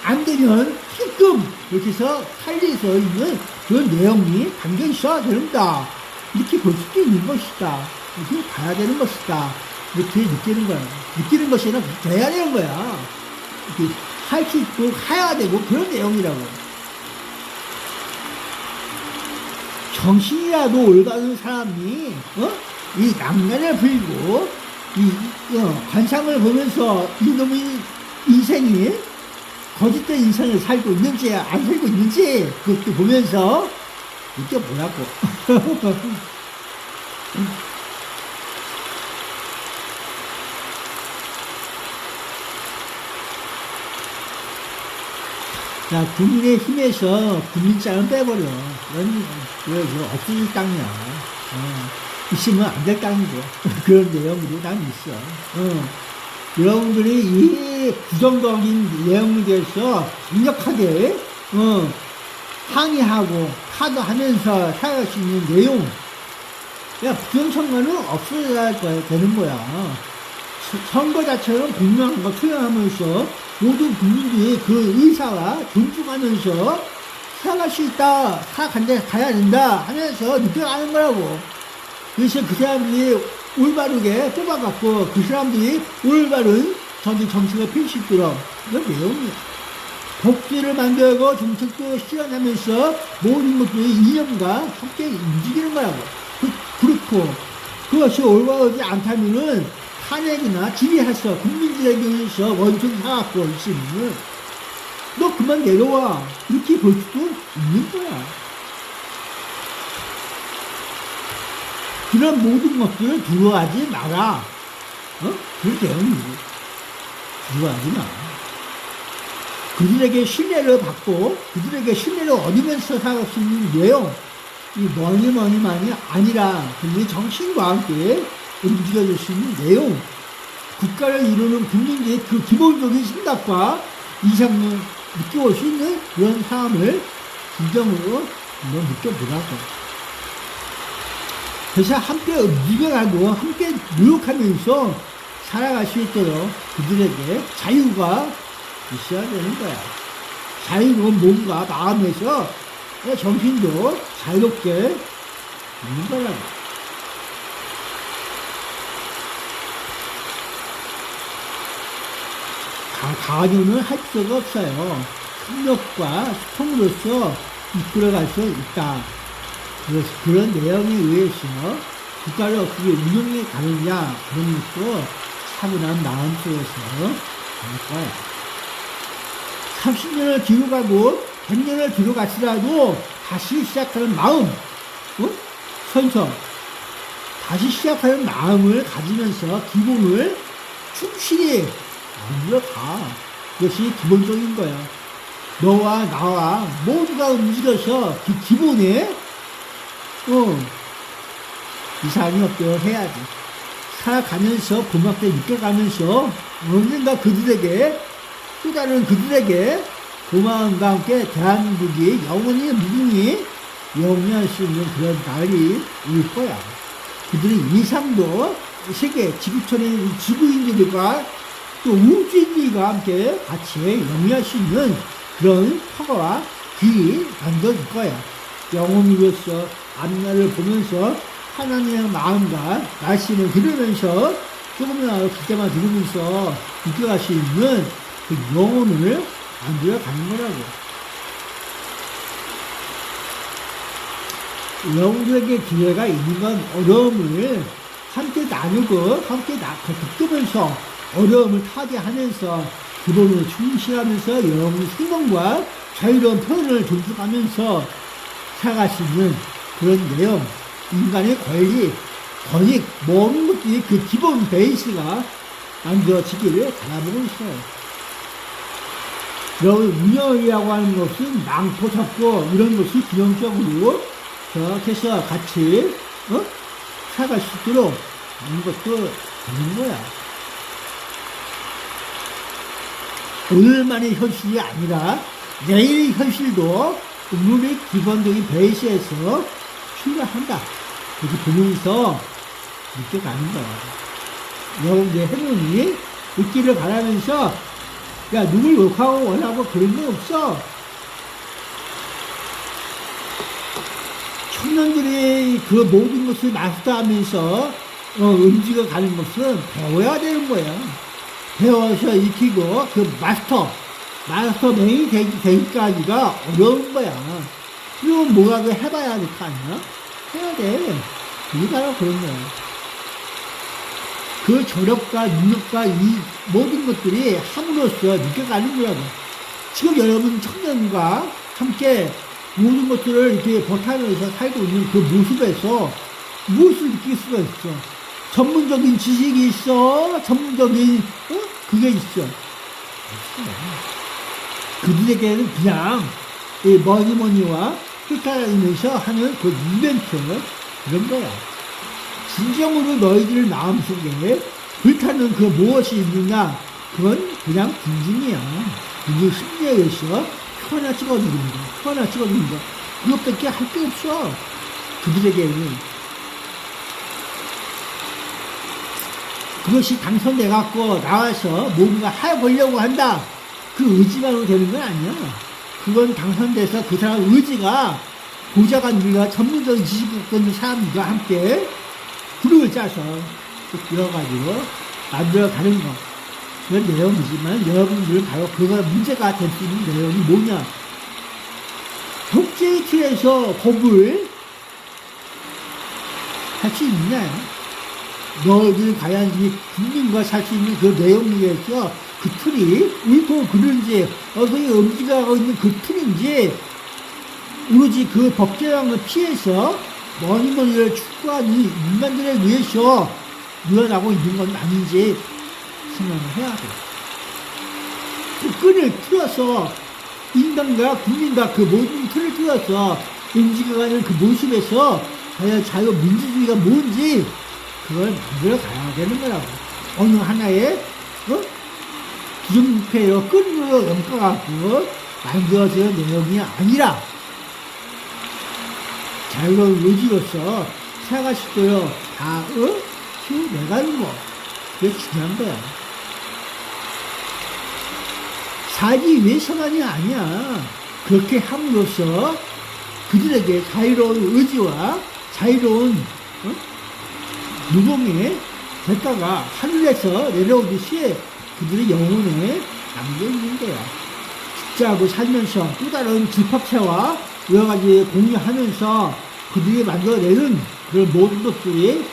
안 되면 지금 이렇게 해서 살려서 있는 그런 내용이 담겨 있어야 된다. 이렇게 볼 수도 있는 것이다. 이렇게 봐야 되는 것이다. 이렇게 느끼는 거야. 느끼는 것이 아니라 돼야 되는 거야. 이렇게 할 수 있고 해야 되고 그런 내용이라고. 정신이라도 올바른 사람이, 이 낭만을 불고, 관상을 보면서 이놈의 인생이 거짓된 인생을 살고 있는지, 안 살고 있는지, 그것도 보면서, 이게 뭐라고. 자, 국민의 힘에서 국민장을 빼버려. 이건 없어질 땅이야. 있으면 안 될 땅이고. 그런 내용으로 난 있어. 여러분들이 이 부정적인 내용에 대해서 강력하게, 항의하고, 카드하면서 살아갈 수 있는 내용. 야, 부정선거는 없어져야 되는 거야. 선거 자체는 공명한 거 투영하면서 모든 국민들이 그 의사와 존중하면서 살아갈 수 있다, 가야 된다 하면서 느껴가는 거라고. 그래서 그 사람들이 올바르게 뽑아갖고 그 사람들이 올바른 정책을 펼 수 있도록 이런 내용이야. 법제를 만들고 정책도 실현하면서 모든 것들이 이념과 함께 움직이는 거라고. 그렇고 그것이 올바르지 않다면은 탄핵이나 지휘해서 국민들에게 의해서 원천 사갖고 있으면 너 그만 내려와. 이렇게 볼 수도 있는 거야. 그런 모든 것들을 두려워하지 마라. 그런 내용이고. 두려워하지 마. 그들에게 신뢰를 받고 그들에게 신뢰를 얻으면서 살아갈 수 있는 내용. 이 뭐니만이 아니라 그들의 정신과 함께 움직여질 수 있는 내용. 국가를 이루는 국민들의 그 기본적인 생각과 이상을 느껴볼 수 있는 그런 삶을 진정으로 한번 느껴보라고. 그래서 함께 움직여가고 함께 노력하면서 살아갈 수 있도록 그들에게 자유가 있어야 되는 거야. 자유로운 몸과 마음에서 정신도 자유롭게 있는 거라고. 가정은 할 필요가 없어요. 협력과 소통으로서 이끌어갈 수 있다. 그래서 그런 내용에 의해서 국가를 어떻게 운영해 가느냐, 그런 것도 차분한 마음 속에서 할 거야. 30년을 뒤로 가고 100년을 뒤로 가시라도 다시 시작하는 마음, 선서, 다시 시작하는 마음을 가지면서 기본을 충실히 만들어 가. 그것이 기본적인 거야. 너와 나와 모두가 움직여서 그 기본에 이상이 없도록 해야지. 살아가면서 고맙게 느껴가면서 언젠가 그들에게 또 다른 그들에게 고마움과 함께 대한민국이 영원히 무궁히 영위할 수 있는 그런 날이 올 거야. 그들의 이상도 세계 지구촌의 지구인들과 또 우주인들과 함께 같이 영위할 수 있는 그런 터와 길이 만들어질 거야. 영혼을 위해서 앞날을 보면서 하나님의 마음과 말씀을 들으면서 조금이나마 기대만 들으면서 느껴갈 수 있는 그 영혼을 만들어 가는 거라고. 여러분들에게 기회가 있는 건 어려움을 함께 나누고 함께 겪으면서 어려움을 타개하면서 기본으로 충실하면서 여러분의 생명과 자유로운 표현을 존중하면서 살아갈 수 있는 그런 내용, 인간의 권리, 권익, 모든 것들이 그 기본 베이스가 만들어지기를 바라보고 있어요. 여러분, 운영이라고 하는 것은 망토 잡고 이런 것이 기형적으로 저렇게 해서 같이 살아갈 수 있도록 하는 것도 되는 거야. 오늘만의 현실이 아니라 내일의 현실도 우리의 기본적인 베이스에서 출발한다. 이렇게 보면서 느껴가는 거야. 여러분들 해놓으니 있기를 바라면서 야 누굴 욕하고 원하고 그런 게 없어. 청년들이 그 모든 것을 마스터하면서 움직여가는 것은 배워야 되는 거야. 배워서 익히고 그 마스터맨이 되기까지가 어려운 거야. 그리고 뭐라도 해봐야 될 거 아니야? 해야 돼. 그게 바로 그런 거야. 그 저력과 능력과 이 모든 것들이 함으로써 느껴가는 거라고. 지금 여러분 청년과 함께 모든 것들을 이렇게 버타면서 살고 있는 그 모습에서 무엇을 느낄 수가 있어? 전문적인 지식이 있어? 전문적인 그게 있어? 그들에게는 그냥 머니머니와 흩어다니면서 하는 그 이벤트 그런 거야. 진정으로 너희들 마음속에 불타는 그 무엇이 있느냐? 그건 그냥 군중이야. 군중 심리에 의해서 표 하나 찍어주는 거. 그것밖에 할 게 없어. 그들에게는. 그것이 당선돼갖고 나와서 뭔가 해보려고 한다. 그 의지만으로 되는 건 아니야. 그건 당선돼서 그 사람 의지가 보좌관들과 전문적인 지식을 갖고 있는 사람들과 함께 그룹을 짜서 이어가지고 만들어가는 거. 그런 내용이지만 여러분들은 바로 그거 문제가 될 수 있는 내용이 뭐냐. 독재의 틀에서 법을 할 수 있냐. 너희들 과연 이 국민과 살 수 있는 그 내용에 의해서 그 틀이 옳고 그른지 어떻게 움직여가고 있는 그 틀인지 오로지 그 법제랑을 피해서 머니머니를 추구하는 인간들에 의해서 일어나고 있는 건 아닌지 생각을 해야 돼. 그 끈을 틀어서 인간과 국민과 그 모든 틀을 틀어서 움직여가는 그 모습에서 과연 자유민주주의가 뭔지 그걸 만들어 가야 되는 거라고. 어느 하나의 부정부패로 끈으로 엮어갖고 만들어지는 내용이 아니라 자유로운 의지로서 살아갈 수 있도록 다 키워내가는 거. 그게 중요한 거야. 살기 위해서만이 아니야. 그렇게 함으로써 그들에게 자유로운 의지와 자유로운 노동의 대가가 하늘에서 내려오듯이 그들의 영혼에 남겨있는 거야. 직자하고 살면서 또 다른 집합체와 여러 가지 공유하면서 그들이 만들어내는 그런 모든 것들이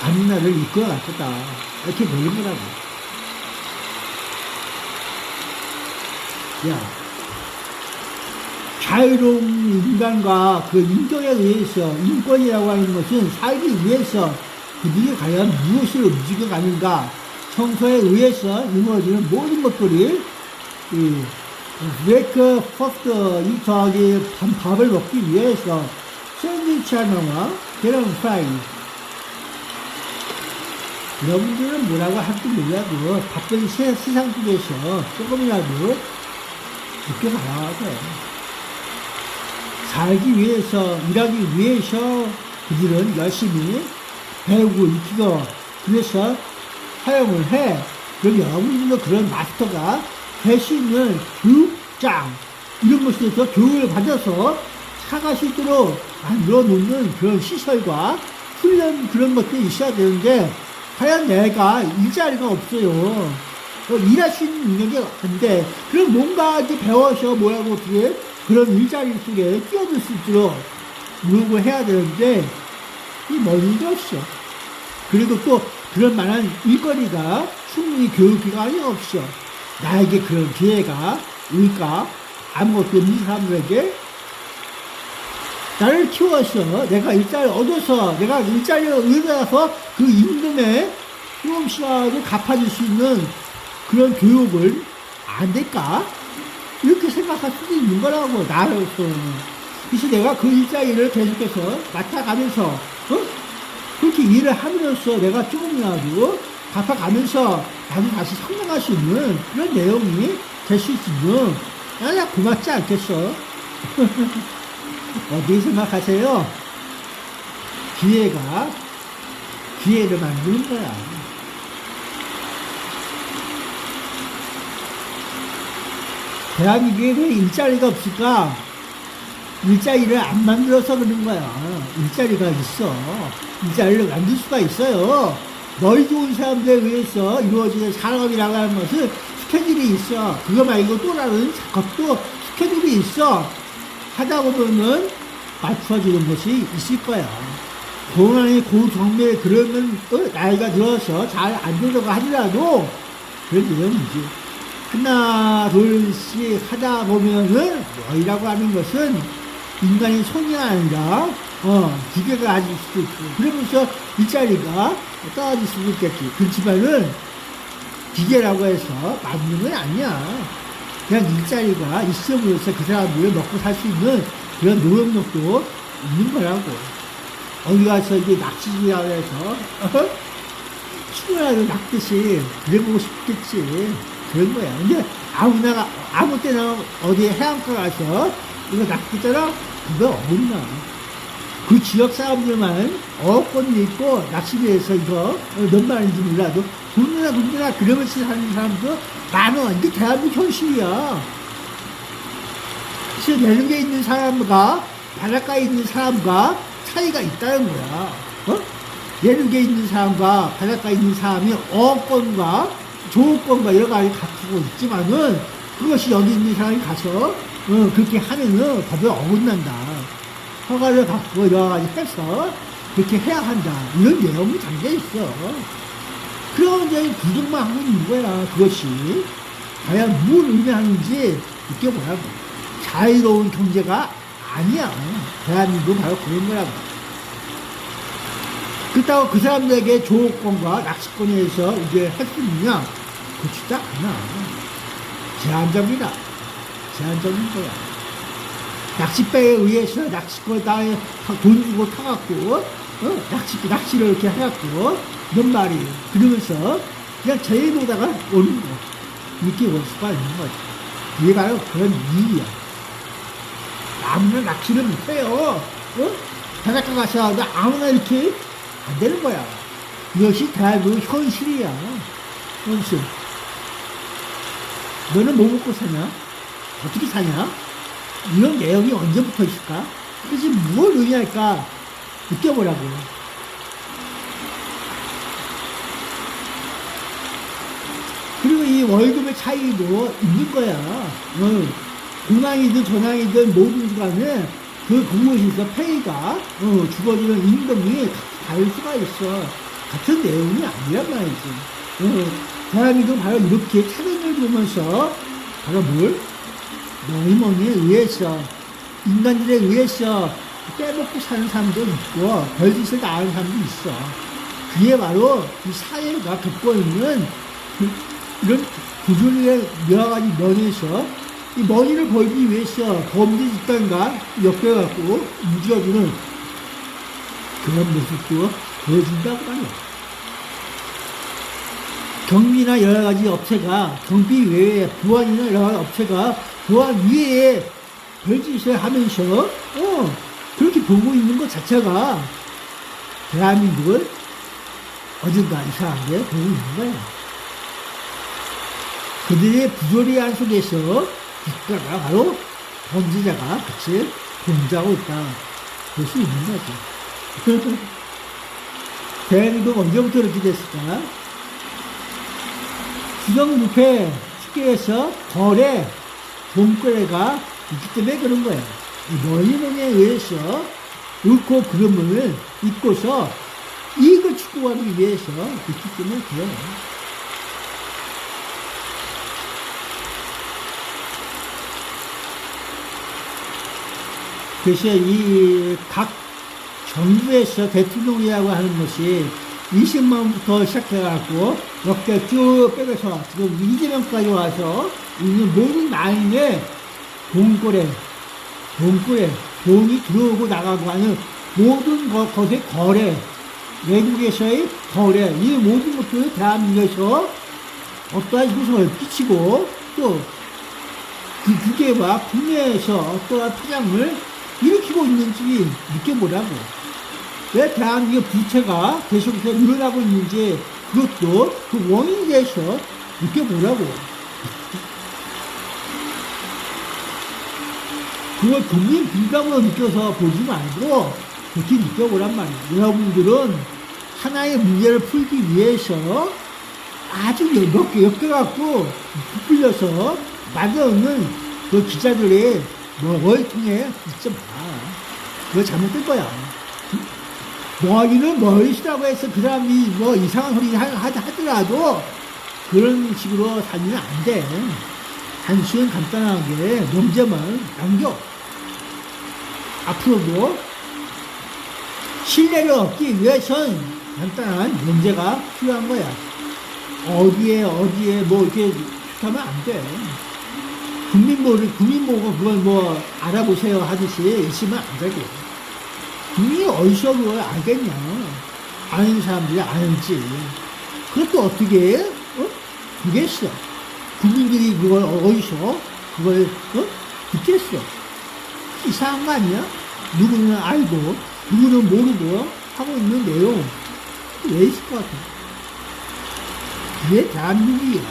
앞날을 이끌어갈 거다. 이렇게 보는 거라고. 야, 자유로운 인간과 그 인격에 의해서 인권이라고 하는 것은 살기 위해서 그들이 과연 무엇을 움직여가는가 청소에 의해서 이루어지는 모든 것들이 이 브레이크퍼스트 이 저기 밥을 먹기 위해서 샌드위치 하나와 계란 프라이 여러분들은 뭐라고 할지 몰라도 바쁜 세상 속에서 조금이라도 늦게 가야 돼. 살기 위해서 일하기 위해서 그들은 열심히 배우고 익히고 그래서 사용을 해. 그럼 여러분들도 그런 마스터가 될 수 있는 교육장 이런 곳에서 교육을 받아서 차가 실제로 만들어 놓는 그런 시설과 훈련 그런 것들이 있어야 되는데 과연 내가 일자리가 없어요. 일할 수 있는 능력이 안 돼. 그럼 뭔가 이제 배워서 뭐라고 어떻게 그런 일자리 속에 끼어들 수 있도록 노력을 해야 되는데 이 멀리도 없어. 그리고 또 그런 만한 일거리가 충분히 교육기관이 없어. 나에게 그런 기회가 올까? 아무것도 없는 사람들에게 나를 키워서 내가 일자리를 얻어서 내가 일자리를 얻어서 그 임금의 수험시간을 갚아줄 수 있는 그런 교육을 안 될까? 이렇게 생각할 수도 있는 거라고 나로서. 그래서 내가 그 일자리를 계속해서 맡아가면서 그렇게 일을 함으로써 내가 조금이라도 갚아가면서 나도 다시 성장할 수 있는 그런 내용이 될 수 있으면 나 고맙지 않겠어? 어떻게 생각하세요? 기회를 만드는 거야. 대한민국에 왜 일자리가 없을까? 일자리를 안 만들어서 그런 거야. 일자리가 있어. 일자리를 만들 수가 있어요. 머리 좋은 사람들에 의해서 이루어지는 산업이라고 하는 것은 스케줄이 있어. 그거 말고 또 다른 것도 스케줄이 있어. 하다 보면은 맞춰지는 것이 있을 거야. 고난이 고정매 그러면 나이가 들어서 잘 안 되려고 하더라도 그런 내용이지. 하나 둘씩 하다 보면은 뭐이라고 하는 것은 인간의 손이 아니라 기계가 가질 수도 있고 그러면서 일자리가 떨어질 수도 있겠지. 그렇지만은 기계라고 해서 맞는 건 아니야. 그냥 일자리가 있음으로써 그 사람들을 먹고 살 수 있는 그런 노력력도 있는 거라고. 어디 가서 이제 낚시질이라고 해서 친구라도 낚듯이 그래보고 싶겠지. 그런 거야. 근데 아무 때나 어디 해안가 가서 이거 낚시잖아? 그거 어딨나. 그 지역 사람들만 어권이 있고 낚시비에서 이거 몇 마리인지 몰라도 돈이나 그러면서 사는 사람도 많아. 이게 대한민국 현실이야. 그래서 내륙에 있는 사람과 바닷가에 있는 사람과 차이가 있다는 거야. 내륙에 있는 사람과 바닷가에 있는 사람이 어권과 조건과 여러 가지 갖추고 있지만은 그것이 여기 있는 사람이 가서 그렇게 하면은 법에 어긋난다. 허가를 갖고 여러 가지 해서 그렇게 해야 한다. 이런 내용이 담겨 있어. 그러면 이제 부정만 하고 있는 거야. 그것이 과연 뭘 의미하는지 느껴보라고. 자유로운 경제가 아니야. 대한민국은 바로 그런 거라고. 그렇다고 그 사람들에게 조건과 낚시권에 의해서 이게 할 수 있느냐? 그렇지도 않아. 제한적인 거야. 낚싯배에 의해서 낚시권 땅에 돈 주고 타갖고, 낚시를 이렇게 해갖고, 몇 마리. 그러면서 그냥 제일로다가 오는 거. 이렇게 올 수가 있는 거지. 이게 바로 그런 이유야. 아무나 낚시를 못해요. 바닷가 가서 아무나 이렇게 안 되는 거야. 이것이 대한민국 현실이야. 현실. 너는 뭐 먹고 사냐? 어떻게 사냐? 이런 내용이 언제부터 있을까? 그것이 뭘 의미할까? 느껴보라고. 그리고 이 월급의 차이도 있는 거야. 공항이든 전항이든 모든 간에 그 근무시에서 페이가 주어지는 임금이 다를 수가 있어. 같은 내용이 아니란 말이지. 대한민국은 바로 이렇게 차등을 보면서 바로 뭘? 너희머니에 의해서 인간들에 의해서 빼먹고 사는 사람도 있고 별짓을 다 하는 사람도 있어. 그게 바로 이 사회가 겪고 있는 이런 부조리의 여러 가지 면에서 이 머리를 벌기 위해서 범죄 집단과 엮여갖고 무지어주는 그런 모습도 보여준다고 하네요. 경비나 여러 가지 업체가, 경비 외에 보안이나 여러 가지 업체가 보안 위에 별짓을 하면서, 그렇게 보고 있는 것 자체가 대한민국을 어딘가 이상하게 보고 있는 거예요. 그들의 부조리한 속에서 국가가 바로 범죄자가 같이 공작하고 있다. 볼 수 있는 거죠. 대한민국 언제부터 이렇게 됐을까? 주정부패, 쉽게 해서 거래, 돈거래가 있기 때문에 그런 거예요. 너희놈에 의해서 옳고 그름을 잊고서 이익을 추구하기 위해서 있기 때문에 그래요. 그래서 이 각 정부에서 대통령이라고 하는 것이 20만부터 시작해갖고 몇 개 쭉 빼서 지금 이재명까지 와서 있는 모든 라인에 돈거래, 돈이 들어오고 나가고 하는 모든 것의 거래, 외국에서의 거래, 이 모든 것들을 대한민국에서 어떠한 후성을 끼치고 또 그 국외와 국내에서 어떠한 파장을 일으키고 있는지 느껴보라고. 왜 대한민국의 부채가 계속해서 늘어나고 있는지 그것도 그 원인에 대해서 느껴보라고. 그걸 국민 분담으로 느껴서 보지 말고 그렇게 느껴보란 말이에요. 여러분들은 하나의 문제를 풀기 위해서 아주 몇 개 엮여갖고 부풀려서 만들어놓는 그 기자들의 뭘 통해 있지 마. 그거 잘못된 거야. 머리는 머리시라고 해서 그 사람이 뭐 이상한 소리 하더라도 그런 식으로 살면 안 돼. 단순 간단하게 문제만 남겨. 앞으로도 신뢰를 얻기 위해선 간단한 문제가 필요한 거야. 어디에 뭐 이렇게 하면 안 돼. 국민 보고 그걸 뭐 알아보세요 하듯이 있으면 안 되고. 국민이 어디서 그걸 알겠냐. 아는 사람들이 아는지. 그것도 어떻게 해? 듣겠어. 국민들이 그걸 어디서 그걸 듣겠어. 이상한 거 아니야? 누구는 알고 누구는 모르고 하고 있는 내용 왜 있을 것 같아? 그게 대한민국이야.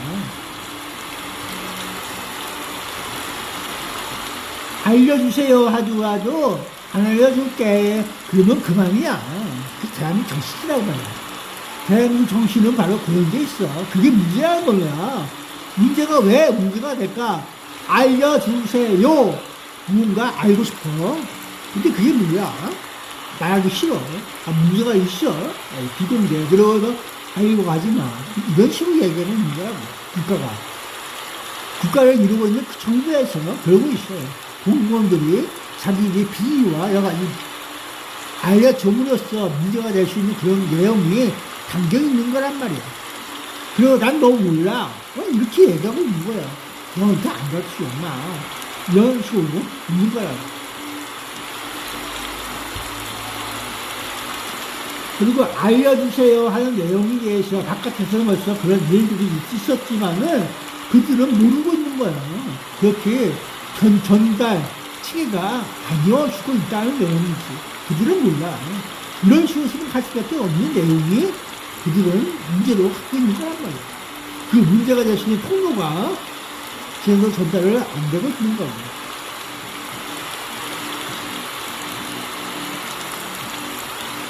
알려주세요 하더라도 안 알려줄게. 그러면 그만이야. 그 대한민국 정신이라고 말이야. 대한민국 정신은 바로 그런 게 있어. 그게 문제라는 거야. 문제가 왜 문제가 될까? 알려주세요. 누군가 알고 싶어. 근데 그게 뭐야? 말하기 싫어. 문제가 있어. 비공개. 그러고서 알고 가지 마. 이런 식으로 얘기하는 문제라고. 국가를 이루고 있는 그 정부에서 그러고 있어요. 공무원들이 자기들의 비위와 여러 가지 알려줌으로써 문제가 될 수 있는 그런 내용이 담겨 있는 거란 말이야. 그리고 난 너 몰라. 이렇게 얘기하고 있는 거야. 너한테 안 가르쳐, 엄마. 이런 식으로 있는 거야. 그리고 알려주세요 하는 내용에 대해서 바깥에서는 벌써 그런 일들이 있었지만은 그들은 모르고 있는 거야. 그렇게 전달 체계가 다녀주고 있다는 내용이지. 그들은 몰라. 이런 식으로 생각할 수밖에 없는 내용이 그들은 문제로 갖고 있는 거란 말이야. 그 문제가 될 수 있는 통로가 제대로 전달을 안 되고 있는 거야.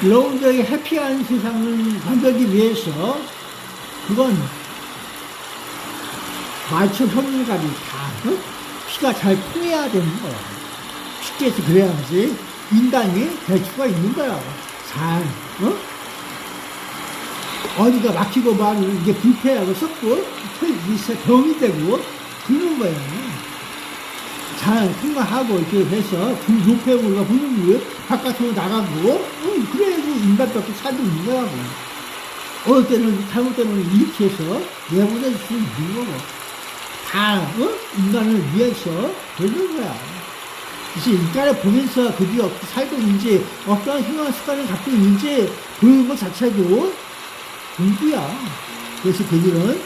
여러분들에게 해피한 세상을 만들기 위해서 그건 말초 현미감이 다 피가 잘 통해야 되는 거야. 쉽게 해서 그래야지 인간이 될 수가 있는 거야. 잘 어디가 막히고 말을 이게 불쾌하고 썩고 병이 되고 그러는 거야. 잘 통과하고 이렇게 해서 불조폐물과 불능물 바깥으로 나가고 그래야지 인간밖에 살고 있는 거라고. 어느 때는 잘못되면 이렇게 해서 내보낼 수 있는 거고. 다, 인간을 위해서 되는 거야. 그래서 인간을 보면서 그들이 어떻게 살고 있는지, 어떠한 행동 습관을 갖고 있는지 보는 것 자체도 공부야. 그래서 그들은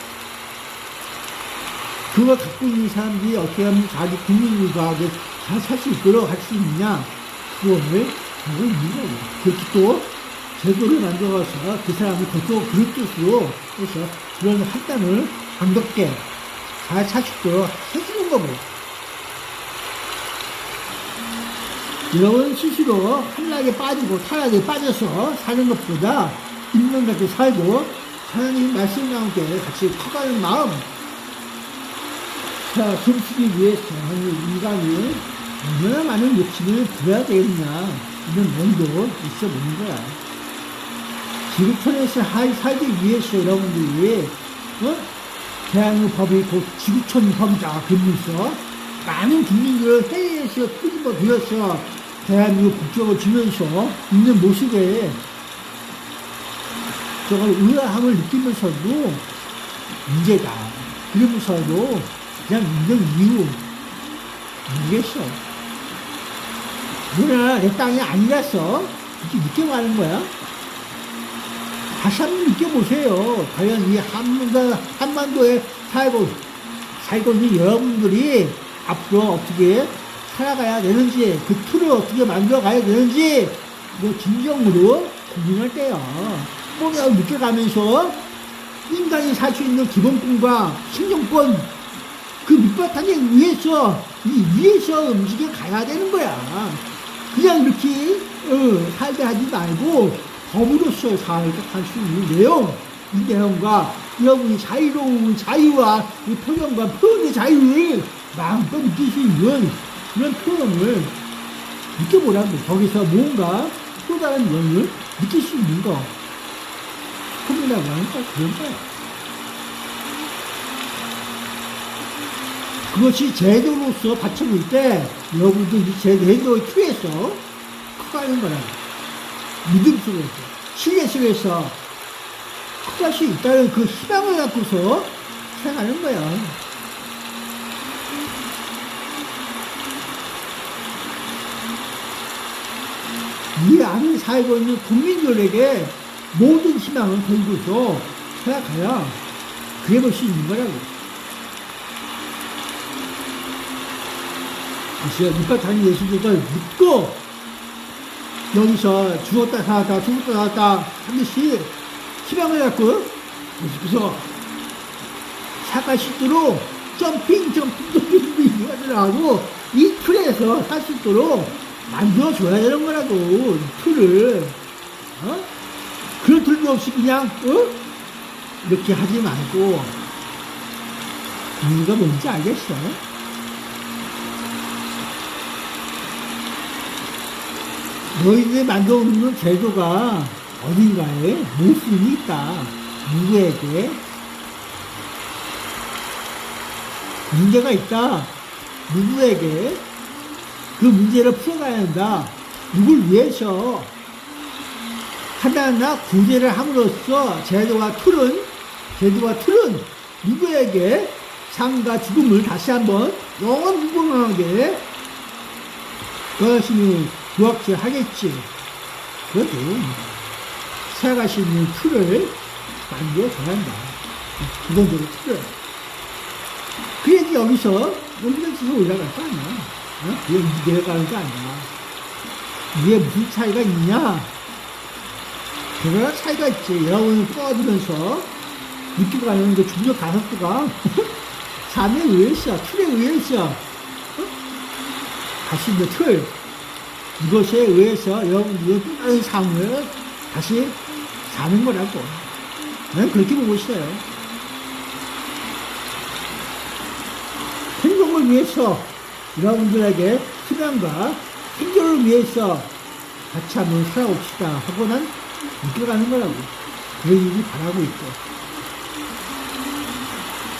그걸 갖고 있는 사람들이 어떻게 하면 자기 국민들과 잘 살 수 있도록 할 수 있느냐, 그거를 하고 있는 거고. 그렇게 또 제도를 만들어서 그 사람을 그쪽 그런 뜻으로 해서 그런 판단을 반갑게 잘 살 수 있도록 해주는 거고. 여러분 스스로 한락에 빠지고 타락에 빠져서 사는 것보다 인간같이 살고 하나님 말씀 가운데 같이 커가는 마음, 자, 숨쉬기 위해서 인간이 얼마나 많은 욕심을 부려야 되겠냐, 이런 면도 있어 보는 거야. 지구촌에서 살기 위해서 여러분들이, 대한민국 법이 곧 지구촌 법이다 그러면서 많은 국민들을 해외에서 끄집어 들여서 대한민국 국적을 주면서 있는 모습에 저걸 의아함을 느끼면서도 문제다. 그러면서도 그냥 있는 이유 모르겠어. 너나 내 땅이 아니라서 이렇게 느껴가는 거야. 다시 한번 느껴보세요. 과연 이 한반도에 살고 있는 여러분들이 앞으로 어떻게 살아가야 되는지, 그 틀을 어떻게 만들어가야 되는지, 진정으로 고민할 때야. 뭔가 느껴가면서 인간이 살 수 있는 기본권과 생존권, 그 밑바탕에 위에서 움직여 가야 되는 거야. 그냥 이렇게, 살게 하지 말고, 법으로서 살 수 있는 내용, 이 내용과 여러분이 자유로운 자유와 이 표현과 표현의 자유를 마음껏 느낄 수 있는 그런 표현을 느껴보라고. 거기서 뭔가 또 다른 면을 느낄 수 있는 거. 스톱이라고 하니까 그런 거야. 그것이 제도로서 받쳐질 때 여러분도 이 제도의 틀에서 커가는 거라고. 믿음 속에서, 신뢰 속에서 커갈 수 있다는 그 희망을 갖고서 살아가는 거야. 이 안에 살고 있는 국민들에게 모든 희망을 걸고서 살아가야 그래 볼 수 있는 거라고. 그래서 밑바탕 예수님을 믿고 여기서 죽었다 살았다 하듯이 희망을 갖고 계속해서 살아갈 수 있도록 점핑 하고 이 틀에서 살 수 있도록 만들어줘야 되는 거라고. 이 틀을 그런 틀도 없이 그냥 이렇게 하지 말고. 이유가 뭔지 알겠어? 너희들이 만들어놓는 제도가 어딘가에 모순이 있다. 누구에게 문제가 있다. 누구에게 그 문제를 풀어가야 한다. 누굴 위해서 하나하나 구제를 함으로써 제도와 틀은 누구에게 삶과 죽음을 다시 한번 영원 무궁하게 그것이 부합체 하겠지. 그것도 살아갈 수 있는 틀을 만들어줘야 한다. 기본적으로 틀을. 그래야지 여기서 올라갈 거 아니야. 그게 내려가는 거 아니야. 이게 무슨 차이가 있냐? 대단한 차이가 있지. 여러분을 떠들면서 느껴가는 그 중력 가속도가 삶에 의해서, 틀에 의해서, 다시 이제 틀, 이것에 의해서 여러분들이 또 다른 삶을 다시 사는 거라고. 나는 그렇게 보고 있어요. 행동을 위해서 여러분들에게 희망과 생존을 위해서 같이 한번 살아봅시다 하고 난 이끌어가는 거라고. 그런 일이 바라고 있고.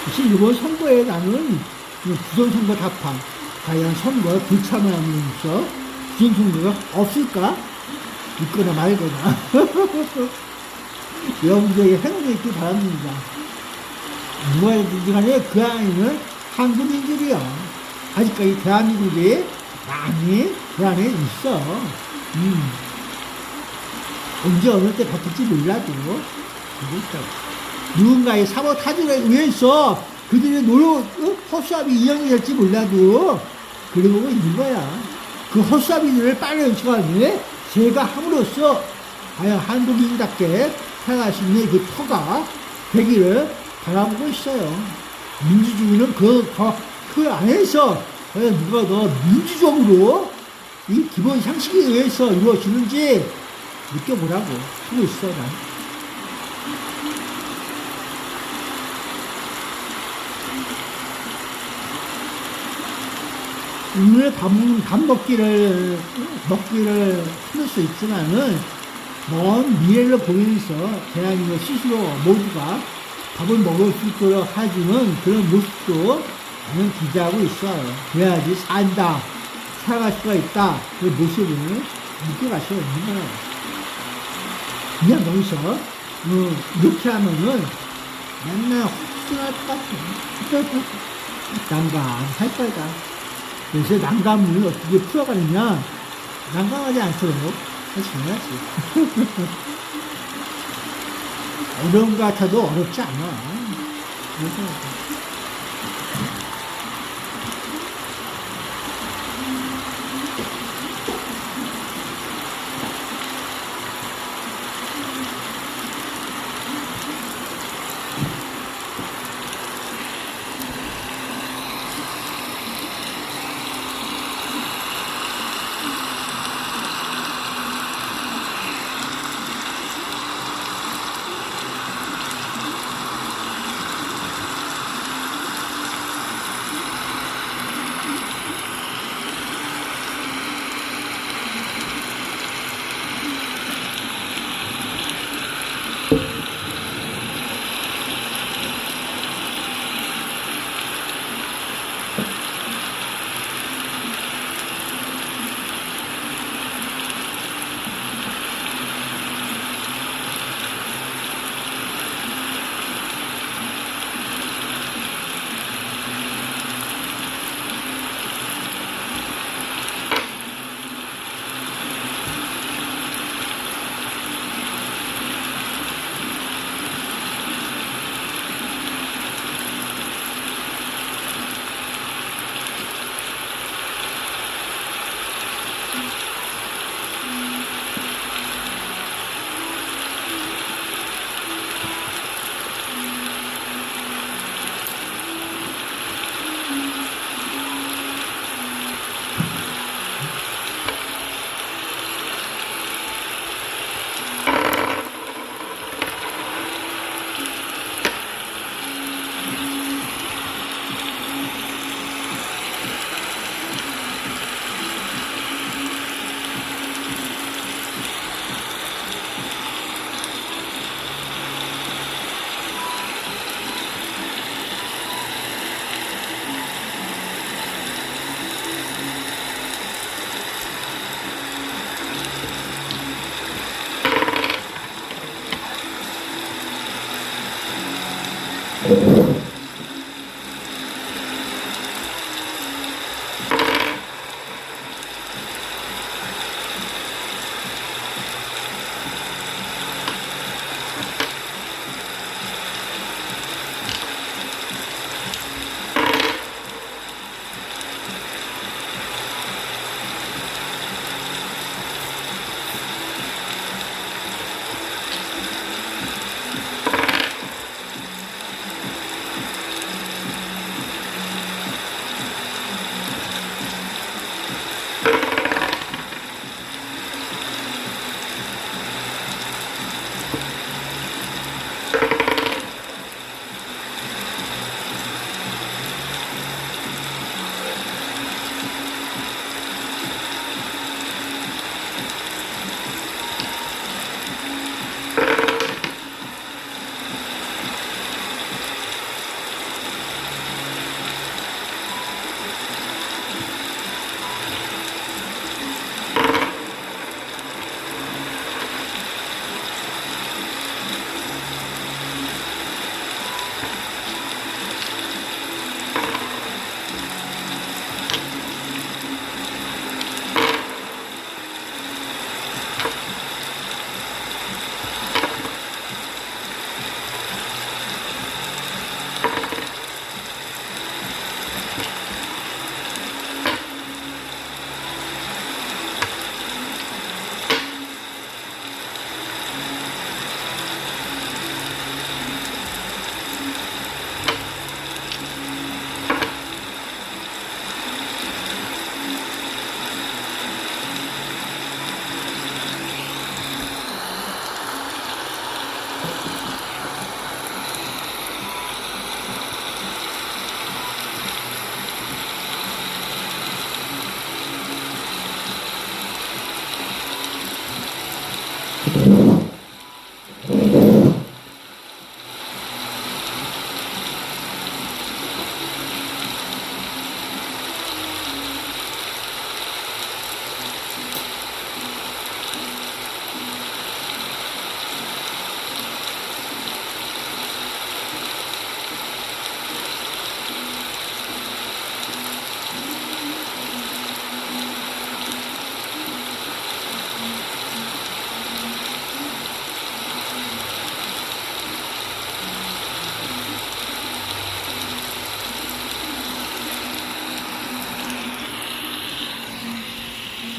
사실 이번 선거에 나는 부정선거 답판, 과연 선거에 불참을 하면서 부정선거가 없을까? 있거나 말거나. 여러분들에게 행운이 있기 바랍니다. 누가든지 간에 그 안에는 한국민들이요. 아직까지 대한민국이 많이 그 안에 있어. 언제 어느 때 바뀔지 몰라도 누군가의 사보타지에 의해서 그들의 허수아비 이용이 될지 몰라도 그러고 있는 거야. 그 허수아비들을 빨아들여가지고 제가 함으로써 과연 한국인답게 살아갈 수 있는 그 터가 되기를 바라보고 있어요. 민주주의는 그 안에서 과연 누가 더 민주적으로 이 기본 상식에 의해서 이루어지는지 느껴보라고 하고 있어, 난. 오늘 밥 먹기를 힘들 수 있지만은, 먼 미래를 보면서 대한민국 스스로 모두가 밥을 먹을 수 있도록 해주는 그런 모습도 나는 기대하고 있어요. 그래야지 살아갈 수가 있다. 그 모습을 느껴갈 수가 있는 거예요. 그냥 거기서, 이렇게 하면은 맨날 헛소리할 것 같아. 난감할 거다. 그래서 난감을 어떻게 풀어가느냐, 난감하지 않도록 해야지. 어려운 것 같아도 어렵지 않아. 그래서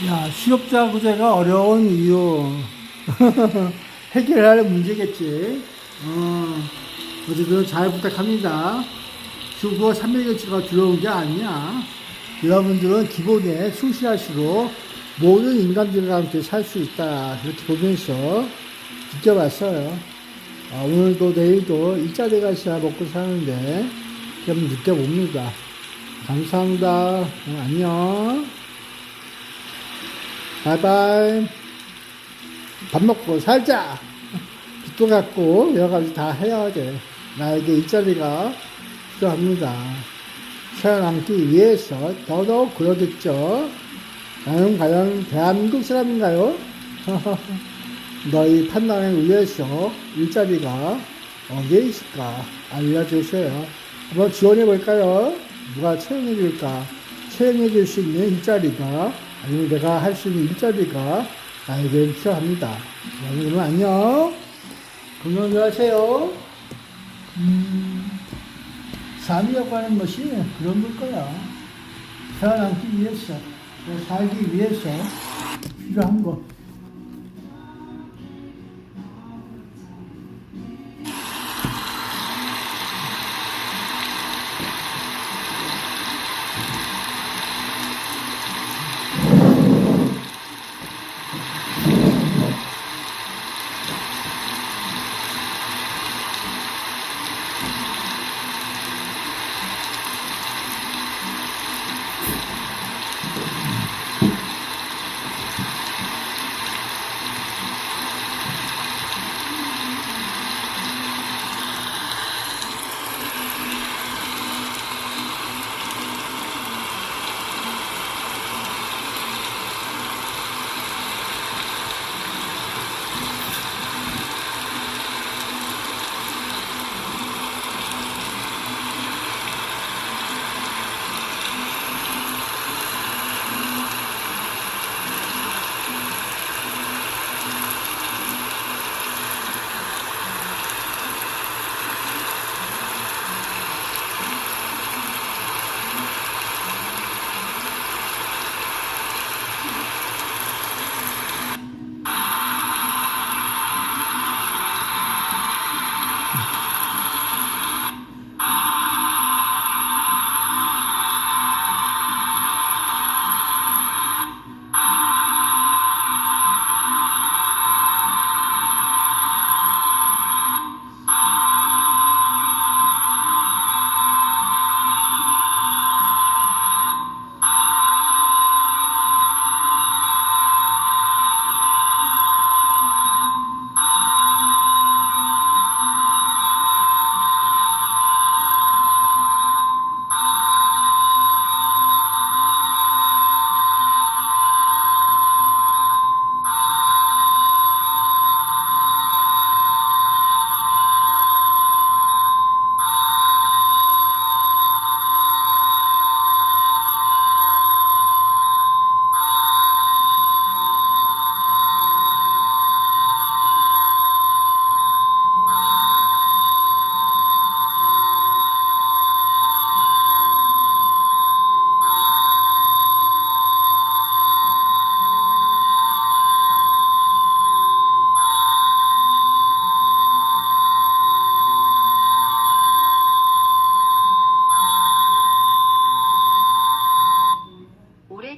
야, 수렵자 구제가 어려운 이유. 해결할 문제겠지. 어쨌든 잘 부탁합니다. 주거 300여치가 들어온 게 아니야. 여러분들은 기본에 충실하시고 모든 인간들과 함께 살 수 있다. 그렇게 보면서 느껴봤어요. 오늘도 내일도 일자리 가시야 먹고 사는데 좀 느껴봅니다. 감사합니다. 안녕. 바이바이. 밥 먹고 살자. 빚도 갚고 여러 가지 다 해야 돼. 나에게 일자리가 필요합니다. 살아남기 위해서 더더욱 그러겠죠. 나는 과연 대한민국 사람인가요? 너희 판단에 의해서 일자리가 어디에 있을까 알려주세요. 한번 지원해 볼까요? 누가 채용해 줄까? 채용해 줄 수 있는 일자리가 아니면 내가 할 수 있는 일자리가 나에게 필요합니다. 여러분 안녕. 건강히 하세요. 삶이라고 하는 것이 그런 걸 거야. 살아남기 위해서, 살기 위해서 필요한 것.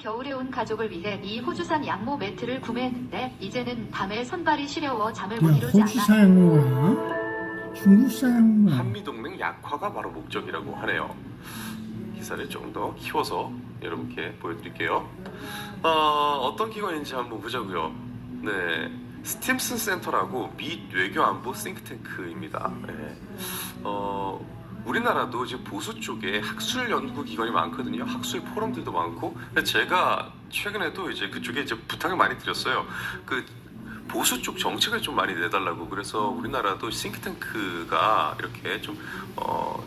겨울에 온 가족을 위해 이 호주산 양모 매트를 구매했는데 이제는 밤에 손발이 시려워 잠을 못 이루지 않아. 호주산 양모야? 중국산 양모야? 한미동맹 약화가 바로 목적이라고 하네요. 기사를 좀 더 키워서 여러분께 보여드릴게요. 어떤 기관인지 한번 보자고요. 네, 스팀슨 센터라고 미 외교안보 싱크탱크입니다. 예. 우리나라도 이제 보수 쪽에 학술 연구 기관이 많거든요. 학술 포럼들도 많고. 제가 최근에도 이제 그쪽에 이제 부탁을 많이 드렸어요. 그 보수 쪽 정책을 좀 많이 내달라고. 그래서 우리나라도 싱크탱크가 이렇게 좀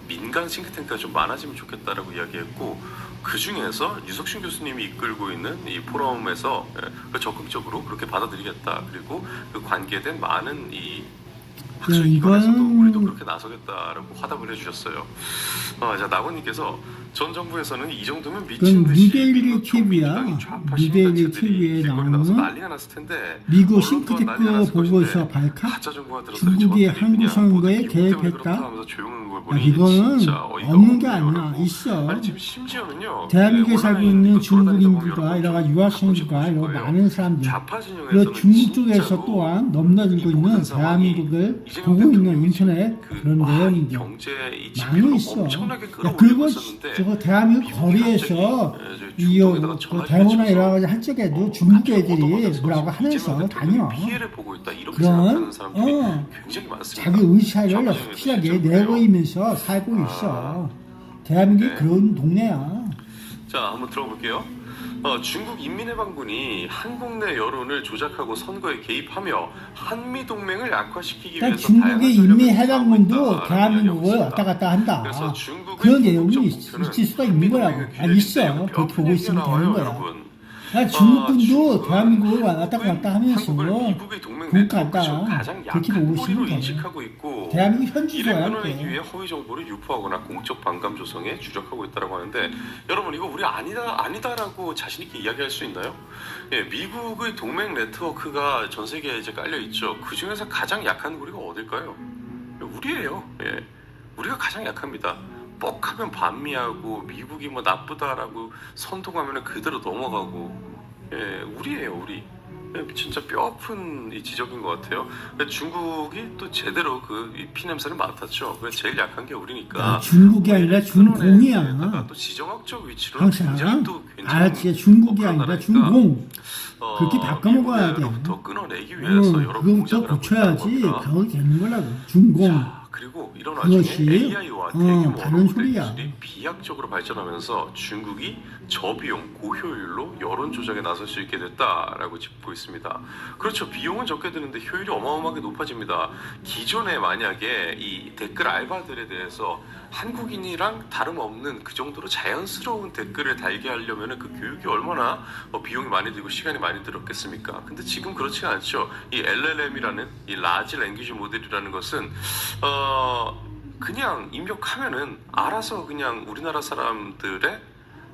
민간 싱크탱크가 좀 많아지면 좋겠다라고 이야기했고, 그 중에서 유석신 교수님이 이끌고 있는 이 포럼에서 적극적으로 그렇게 받아들이겠다. 그리고 그 관계된 많은 이 학술 기관에서도 우리도 그렇게 나서겠다라고 화답을 해주셨어요. 자, 나건님께서 전 정부에서는 이 정도면 미친 듯이 뉴데일리 TV야. 뉴데일리 TV에 나오는 난리가 났을 텐데 미국 싱크탱크 보고서 발칵 중국이 한국 선거에 개입했다. 이거는 없는 게 아니야. 있어. 아니, 지금 심지어는요. 대한민국에 살고 있는 중국인들과 이런 유학생들과 이런 많은 사람들, 그리고 중국 쪽에서 또한 넘나들고 있는 대한민국을 보고 있는 인터넷 그런 내용인데 많이 있어. 그리고 저거 대한민국 거리에서 이 대호나 이런 거 할 적에도 중국 애들이 뭐라고 하면서 다녀. 그런 자기 의사를 확실하게 내보이면서 살고 있어. 대한민국이 그런 동네야. 자, 한번 들어볼게요. 중국 인민해방군이 한국 내 여론을 조작하고 선거에 개입하며 한미 동맹을 약화시키기 위해서 중국의 인민해방군도 대한민국을 왔다 갔다 한다. 그런 내용이 있을 수가 있는 거라고. 있어. 그렇게 보고 있으면 되는 거야. 중국군도 대한민국을 왔다 갔다 하면서 국 갔다 그렇게 보고 있으면 돼. 대한민국 현지소야. 이를 위해 허위 정보를 유포하거나 공적 반감 조성에 주력하고 있다고 하는데, 여러분 이거 우리 아니다라고 자신 있게 이야기할 수 있나요? 예, 미국의 동맹 네트워크가 전 세계에 이제 깔려 있죠. 그 중에서 가장 약한 우리가 어딜까요? 우리예요. 예, 우리가 가장 약합니다. 뻑하면 반미하고 미국이 뭐 나쁘다라고 선동하면 그대로 넘어가고. 예, 우리예요, 우리. 예, 진짜 뼈아픈 이 지적인 것 같아요. 중국이 또 제대로 그 피냄새를 맡았죠. 그래서 제일 약한 게 우리니까. 중국이 아니라 중공이야. 또 지정학적 위치로는 굉장히 또 알았지. 중국이 아니라 중공. 그렇게 바꿔먹어야 돼. 부터 끊어내기 위해서 여러 공작을 하고 고쳐야지. 그거 되는 거라고. 중공. 그리고 이런 와중에 AI와 대규모 다른 소리야. 기술이 비약적으로 발전하면서 중국이 저비용 고효율로 여론 조작에 나설 수 있게 됐다라고 짚고 있습니다. 그렇죠. 비용은 적게 드는데 효율이 어마어마하게 높아집니다. 기존에 만약에 이 댓글 알바들에 대해서 한국인이랑 다름없는 그 정도로 자연스러운 댓글을 달게 하려면 그 교육이 얼마나 비용이 많이 들고 시간이 많이 들었겠습니까? 근데 지금 그렇지 않죠. 이 LLM이라는 이 라지 랭귀지 모델이라는 것은 그냥 입력하면은 알아서 그냥 우리나라 사람들의,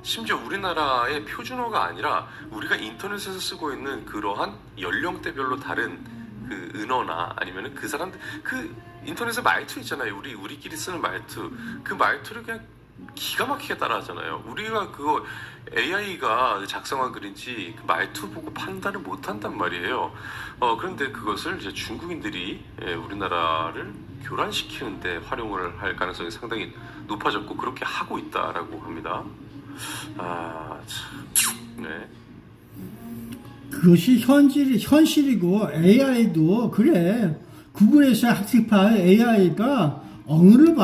심지어 우리나라의 표준어가 아니라 우리가 인터넷에서 쓰고 있는 그러한 연령대별로 다른 그 은어나 아니면은 그 사람들 그 인터넷에 말투 있잖아요. 우리끼리 쓰는 말투, 그 말투를 그냥 기가 막히게 따라하잖아요. 우리가 그거 AI가 작성한 글인지 그 말투 보고 판단을 못한단 말이에요. 그런데 그것을 이제 중국인들이 우리나라를 교란시키는데 활용을 할 가능성이 상당히 높아졌고 그렇게 하고 있다라고 합니다. 네. 그것이 현실이고 AI도 그래. 구글에서 학습한 AI가 언어를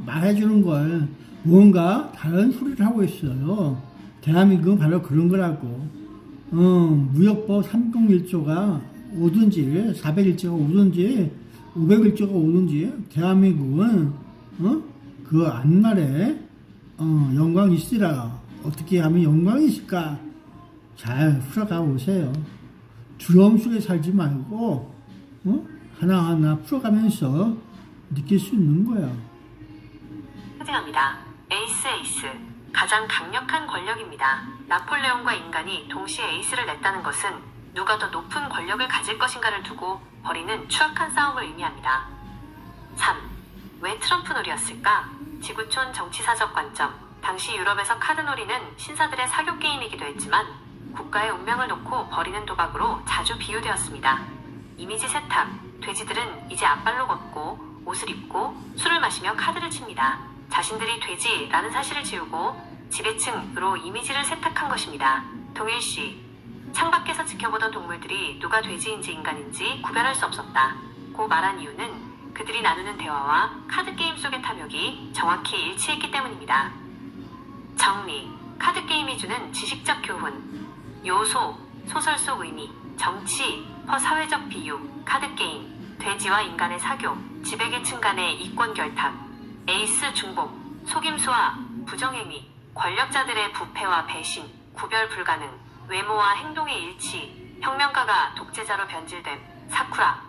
말해주는 걸 뭔가 다른 소리를 하고 있어요. 대한민국은 바로 그런 거라고. 무역법 301조가 오든지 401조가 오든지 501조가 오든지 대한민국은 그 앞날에 영광이 있으라. 어떻게 하면 영광이 있을까? 잘 풀어가 오세요. 두려움 속에 살지 말고 하나하나 풀어가면서 느낄 수 있는 거야. 사죄합니다. 에이스. 가장 강력한 권력입니다. 나폴레옹과 인간이 동시에 에이스를 냈다는 것은 누가 더 높은 권력을 가질 것인가를 두고 벌이는 추악한 싸움을 의미합니다. 3. 왜 트럼프 놀이였을까? 지구촌 정치사적 관점. 당시 유럽에서 카드놀이는 신사들의 사교 게임이기도 했지만 국가의 운명을 놓고 벌이는 도박으로 자주 비유되었습니다. 이미지 세탁. 돼지들은 이제 앞발로 걷고 옷을 입고 술을 마시며 카드를 칩니다. 자신들이 돼지라는 사실을 지우고 지배층으로 이미지를 세탁한 것입니다. 동일시. 창밖에서 지켜보던 동물들이 누가 돼지인지 인간인지 구별할 수 없었다. 고 말한 이유는 그들이 나누는 대화와 카드게임 속의 탐욕이 정확히 일치했기 때문입니다. 정리. 카드게임이 주는 지식적 교훈. 요소, 소설 속 의미, 정치, 사회적 비유, 카드게임, 돼지와 인간의 사교, 지배계층 간의 이권 결탁, 에이스 중복, 속임수와 부정행위, 권력자들의 부패와 배신, 구별 불가능, 외모와 행동의 일치, 혁명가가 독재자로 변질됨, 사쿠라.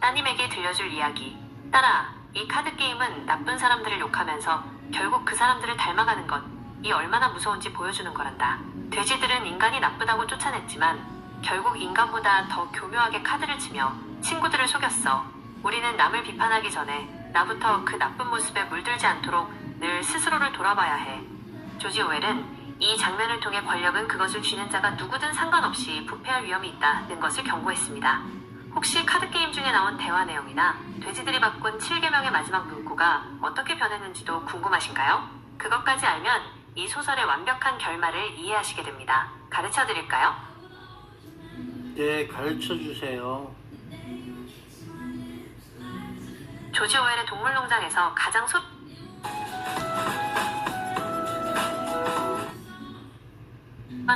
따님에게 들려줄 이야기. 딸아, 이 카드게임은 나쁜 사람들을 욕하면서 결국 그 사람들을 닮아가는 것, 이 얼마나 무서운지 보여주는 거란다. 돼지들은 인간이 나쁘다고 쫓아냈지만 결국 인간보다 더 교묘하게 카드를 치며 친구들을 속였어. 우리는 남을 비판하기 전에 나부터 그 나쁜 모습에 물들지 않도록 늘 스스로를 돌아봐야 해. 조지 오웰은 이 장면을 통해 권력은 그것을 쥐는 자가 누구든 상관없이 부패할 위험이 있다는 것을 경고했습니다. 혹시 카드게임 중에 나온 대화 내용이나 돼지들이 바꾼 7계명의 마지막 문구가 어떻게 변했는지도 궁금하신가요? 그것까지 알면 이 소설의 완벽한 결말을 이해하시게 됩니다. 가르쳐 드릴까요? 네, 가르쳐 주세요. 조지 오웰의 동물농장에서 가장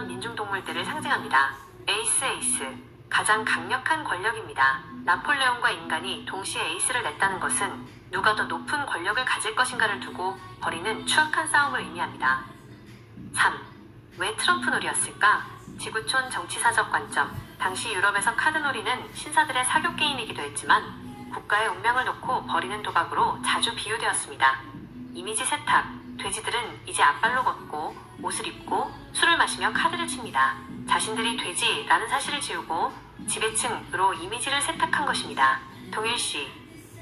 민중동물들을 상징합니다. 에이스, 가장 강력한 권력입니다. 나폴레옹과 인간이 동시에 에이스를 냈다는 것은 누가 더 높은 권력을 가질 것인가를 두고 벌이는 추악한 싸움을 의미합니다. 3. 왜 트럼프 놀이였을까? 지구촌 정치사적 관점. 당시 유럽에서 카드놀이는 신사들의 사교 게임이기도 했지만 국가의 운명을 놓고 벌이는 도박으로 자주 비유되었습니다. 이미지 세탁. 돼지들은 이제 앞발로 걷고 옷을 입고 술을 마시며 카드를 칩니다. 자신들이 돼지라는 사실을 지우고 지배층으로 이미지를 세탁한 것입니다. 동일시.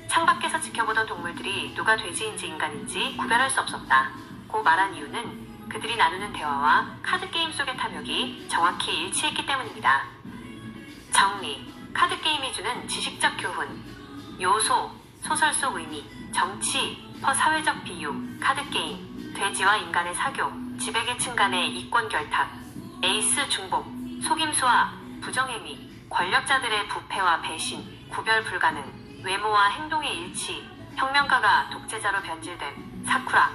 창밖에서 지켜보던 동물들이 누가 돼지인지 인간인지 구별할 수 없었다. 고 말한 이유는 그들이 나누는 대화와 카드게임 속의 탐욕이 정확히 일치했기 때문입니다. 정리. 카드게임이 주는 지식적 교훈. 요소, 소설 속 의미, 정치, 사회적 비유, 카드게임, 돼지와 인간의 사교, 지배계층 간의 이권 결탁, 에이스 중복, 속임수와 부정행위, 권력자들의 부패와 배신, 구별 불가능, 외모와 행동의 일치, 혁명가가 독재자로 변질됨, 사쿠라.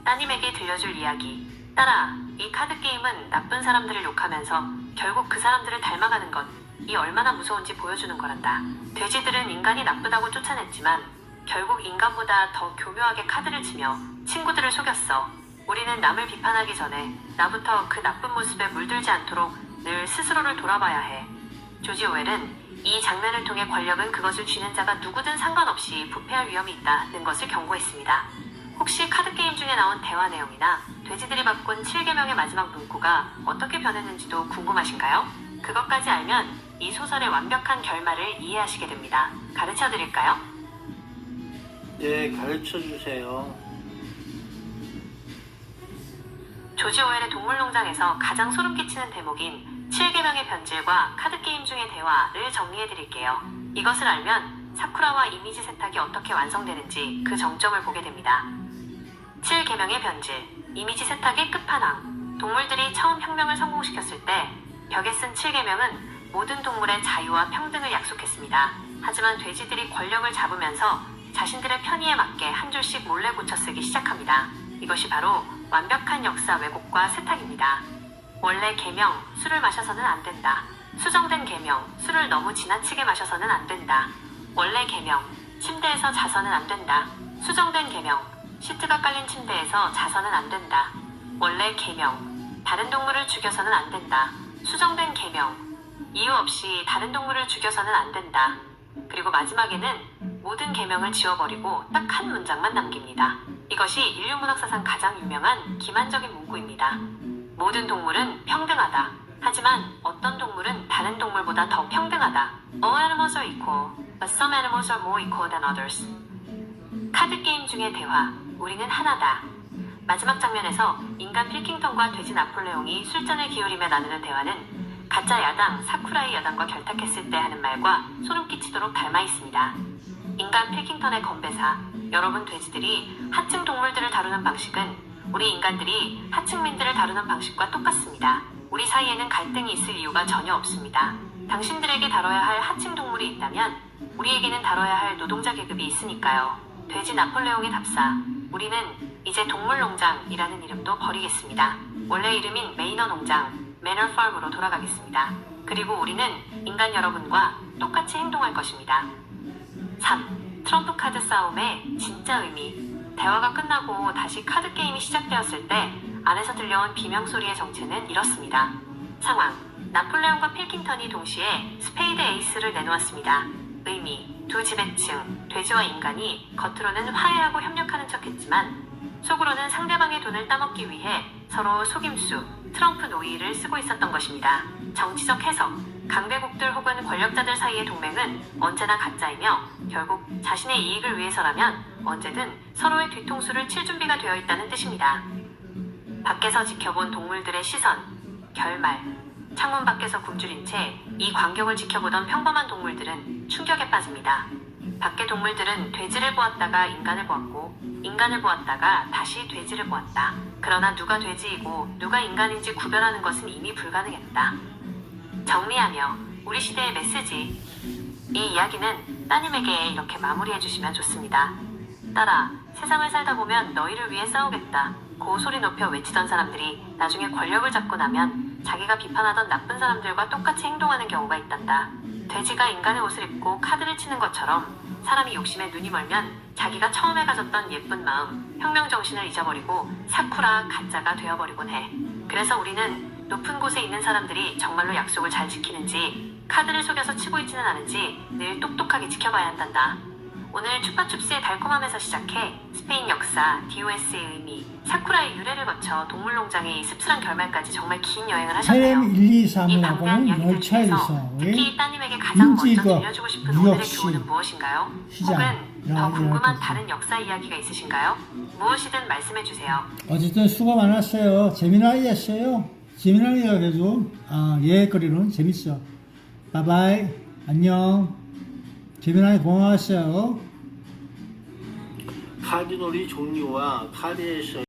따님에게 들려줄 이야기. 딸아, 이 카드게임은 나쁜 사람들을 욕하면서 결국 그 사람들을 닮아가는 것, 이 얼마나 무서운지 보여주는 거란다. 돼지들은 인간이 나쁘다고 쫓아냈지만 결국 인간보다 더 교묘하게 카드를 치며 친구들을 속였어. 우리는 남을 비판하기 전에 나부터 그 나쁜 모습에 물들지 않도록 늘 스스로를 돌아봐야 해. 조지 오웰은 이 장면을 통해 권력은 그것을 쥐는 자가 누구든 상관없이 부패할 위험이 있다는 것을 경고했습니다. 혹시 카드게임 중에 나온 대화 내용이나 돼지들이 바꾼 7계명의 마지막 문구가 어떻게 변했는지도 궁금하신가요? 그것까지 알면 이 소설의 완벽한 결말을 이해하시게 됩니다. 가르쳐 드릴까요? 네, 가르쳐 주세요. 조지 오웰의 동물농장에서 가장 소름 끼치는 대목인 7계명의 변질과 카드게임 중의 대화를 정리해 드릴게요. 이것을 알면 사쿠라와 이미지 세탁이 어떻게 완성되는지 그 정점을 보게 됩니다. 7계명의 변질, 이미지 세탁의 끝판왕. 동물들이 처음 혁명을 성공시켰을 때 벽에 쓴 7계명은 모든 동물의 자유와 평등을 약속했습니다. 하지만 돼지들이 권력을 잡으면서 자신들의 편의에 맞게 한 줄씩 몰래 고쳐 쓰기 시작합니다. 이것이 바로 완벽한 역사 왜곡과 세탁입니다. 원래 계명, 술을 마셔서는 안 된다. 수정된 계명, 술을 너무 지나치게 마셔서는 안 된다. 원래 계명, 침대에서 자서는 안 된다. 수정된 계명, 시트가 깔린 침대에서 자서는 안 된다. 원래 계명, 다른 동물을 죽여서는 안 된다. 수정된 계명, 이유 없이 다른 동물을 죽여서는 안 된다. 그리고 마지막에는 모든 계명을 지워버리고 딱 한 문장만 남깁니다. 이것이 인류문학사상 가장 유명한 기만적인 문구입니다. 모든 동물은 평등하다. 하지만 어떤 동물은 다른 동물보다 더 평등하다. All animals are equal, but some animals are more equal than others. 카드게임 중의 대화, 우리는 하나다. 마지막 장면에서 인간 필킹턴과 돼지 나폴레옹이 술잔을 기울이며 나누는 대화는 가짜 야당 사쿠라의 여당과 결탁했을 때 하는 말과 소름 끼치도록 닮아 있습니다. 인간 필킹턴의 건배사, 여러분 돼지들이 하층 동물들을 다루는 방식은 우리 인간들이 하층민들을 다루는 방식과 똑같습니다. 우리 사이에는 갈등이 있을 이유가 전혀 없습니다. 당신들에게 다뤄야 할 하층 동물이 있다면 우리에게는 다뤄야 할 노동자 계급이 있으니까요. 돼지 나폴레옹의 답사. 우리는 이제 동물농장이라는 이름도 버리겠습니다. 원래 이름인 매이너 농장, 매너 팜으로 돌아가겠습니다. 그리고 우리는 인간 여러분과 똑같이 행동할 것입니다. 3. 트럼프 카드 싸움의 진짜 의미. 대화가 끝나고 다시 카드 게임이 시작되었을 때 안에서 들려온 비명소리의 정체는 이렇습니다. 상황. 나폴레옹과 필킹턴이 동시에 스페이드 에이스를 내놓았습니다. 의미. 두 지배층, 돼지와 인간이 겉으로는 화해하고 협력하는 척했지만 속으로는 상대방의 돈을 따먹기 위해 서로 속임수, 트럼프 노이를 쓰고 있었던 것입니다. 정치적 해석. 강대국들 혹은 권력자들 사이의 동맹은 언제나 가짜이며 결국 자신의 이익을 위해서라면 언제든 서로의 뒤통수를 칠 준비가 되어 있다는 뜻입니다. 밖에서 지켜본 동물들의 시선, 결말. 창문 밖에서 굶주린 채 이 광경을 지켜보던 평범한 동물들은 충격에 빠집니다. 밖의 동물들은 돼지를 보았다가 인간을 보았고 인간을 보았다가 다시 돼지를 보았다. 그러나 누가 돼지이고 누가 인간인지 구별하는 것은 이미 불가능했다. 정리하며 우리 시대의 메시지. 이 이야기는 따님에게 이렇게 마무리해 주시면 좋습니다. 딸아, 세상을 살다 보면 너희를 위해 싸우겠다 고 소리 높여 외치던 사람들이 나중에 권력을 잡고 나면 자기가 비판하던 나쁜 사람들과 똑같이 행동하는 경우가 있단다. 돼지가 인간의 옷을 입고 카드를 치는 것처럼 사람이 욕심에 눈이 멀면 자기가 처음에 가졌던 예쁜 마음, 혁명 정신을 잊어버리고 사쿠라 가짜가 되어버리곤 해. 그래서 우리는 높은 곳에 있는 사람들이 정말로 약속을 잘 지키는지 카드를 속여서 치고 있지는 않은지 늘 똑똑하게 지켜봐야 한단다. 오늘 추파춥스의 달콤함에서 시작해 스페인 역사, DOS의 의미, 사쿠라의 유래를 거쳐 동물농장의 씁쓸한 결말까지 정말 긴 여행을 하셨네요. 헬 1, 2, 이 방대한 3이라고는 이야기들 중에서 열차에서 특히 따님에게 가장 먼저 인지가 들려주고 싶은 오늘의 뉴욕시 교훈은 무엇인가요? 시장, 혹은 더 궁금한 이런 다른 역사 이야기가 있으신가요? 무엇이든 말씀해주세요. 어쨌든 수고 많았어요. 재미난 아이였어요. 재미난 아이가 그래도 예거리는 재밌어. 바이바이. 안녕. 재미난 아이 고마웠어요. 카드놀이 종류와 카드에서